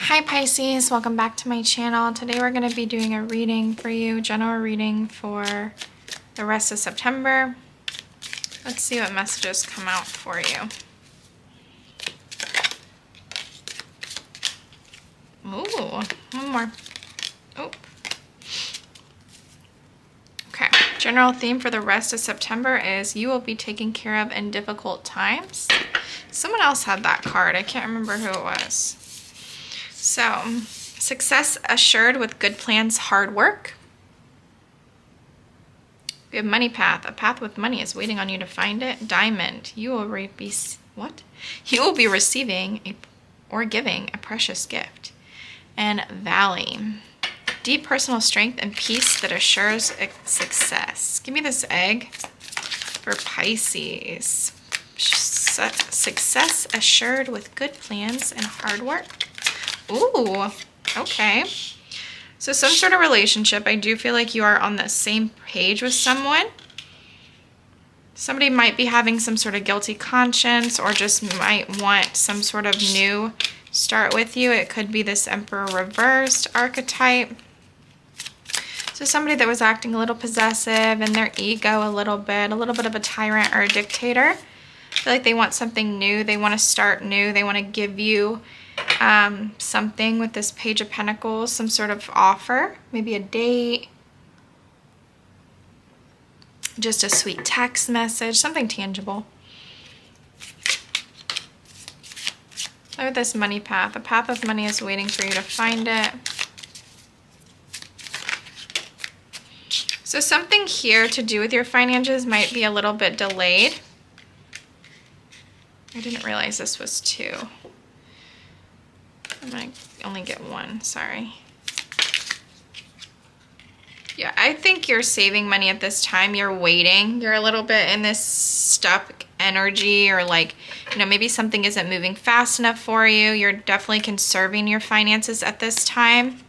Hi Pisces, welcome back to my channel. Today we're going to be doing a reading for you, general reading for the rest of September. Let's see what messages come out for you. Ooh, one more. Oh. Okay, general theme for the rest of September is you will be taken care of in difficult times. Someone else had that card. I can't remember who it was. So, success assured with good plans, hard work. We have money path. A path with money is waiting on you to find it. Diamond. You will be what? You will be receiving or giving a precious gift. And Valley. Deep personal strength and peace that assures success. Give me this egg for Pisces. Success assured with good plans and hard work. Ooh, okay. So some sort of relationship. I do feel like you are on the same page with someone. Somebody might be having some sort of guilty conscience or just might want some sort of new start with you. It could be this Emperor reversed archetype. So somebody that was acting a little possessive in their ego a little bit of a tyrant or a dictator. I feel like they want something new. They want to start new. They want to give you something with this Page of Pentacles, some sort of offer, maybe a date, just a sweet text message, something tangible. Look at this money path. A path of money is waiting for you to find it. So something here to do with your finances might be a little bit delayed. I didn't realize this was two. I might only get one, sorry. Yeah, I think you're saving money at this time. You're waiting. You're a little bit in this stuck energy, or like, you know, maybe something isn't moving fast enough for you. You're definitely conserving your finances at this time.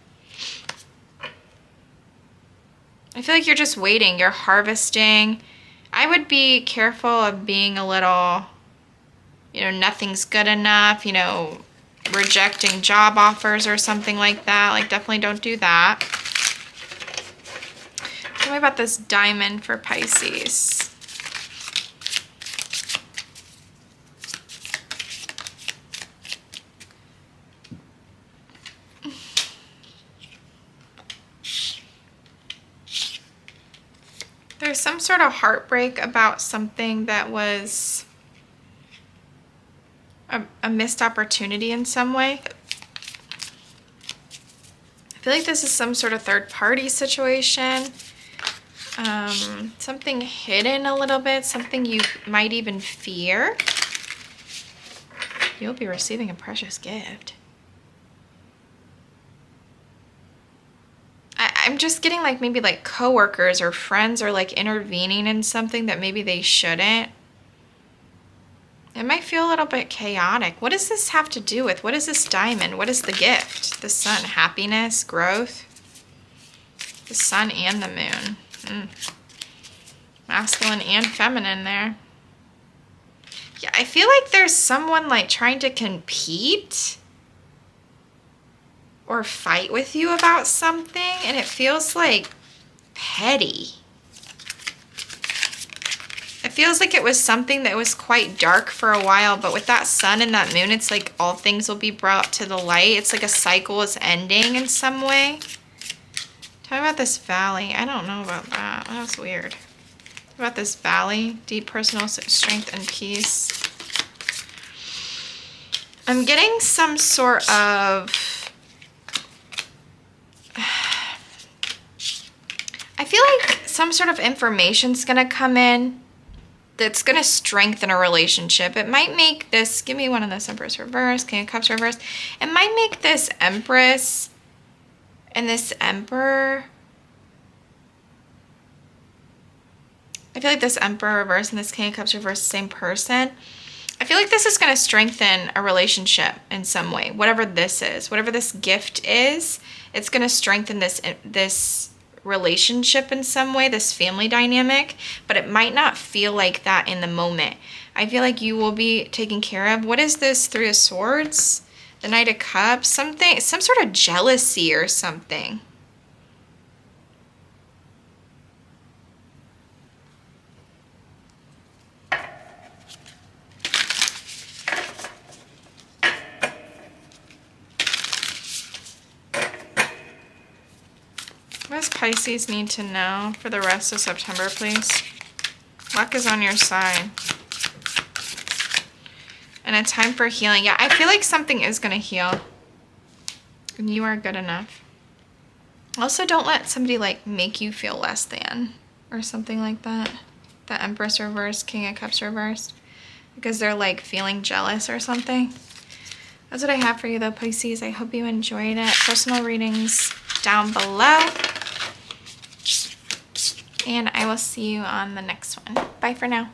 I feel like you're just waiting. You're harvesting. I would be careful of being a little, you know, nothing's good enough, you know, rejecting job offers or something like that. Like, definitely don't do that. Tell me about this diamond for Pisces. There's some sort of heartbreak about something that was a missed opportunity in some way. I feel like this is some sort of third party situation. Something hidden a little bit, something you might even fear. You'll be receiving a precious gift. I'm just getting like maybe like coworkers or friends are like intervening in something that maybe they shouldn't. It might feel a little bit chaotic. What does this have to do with? What is this diamond? What is the gift? The sun, happiness, growth. The sun and the moon. Masculine and feminine there. Yeah, I feel like there's someone like trying to compete or fight with you about something, and it feels like petty. It feels like it was something that was quite dark for a while, but with that sun and that moon, it's like all things will be brought to the light. It's like a cycle is ending in some way. Tell me about this valley. I don't know about that. That was weird. What about this valley? Deep personal strength and peace. I'm getting some sort of... I feel like some sort of information's going to come in that's going to strengthen a relationship. It might make this... Give me one of this Empress reverse, King of Cups reverse. It might make this Empress and this Emperor... I feel like this Emperor reverse and this King of Cups reverse, the same person. I feel like this is going to strengthen a relationship in some way. Whatever this is, whatever this gift is, it's going to strengthen this relationship in some way, this family dynamic, but it might not feel like that in the moment. I feel like you will be taken care of. What is this Three of Swords? The Knight of Cups, something, some sort of jealousy or something. What does Pisces need to know for the rest of September, please? Luck is on your side. And a time for healing. Yeah, I feel like something is going to heal. And you are good enough. Also, don't let somebody, like, make you feel less than. Or something like that. The Empress reversed, King of Cups reversed. Because they're, like, feeling jealous or something. That's what I have for you, though, Pisces. I hope you enjoyed it. Personal readings down below. And I will see you on the next one. Bye for now.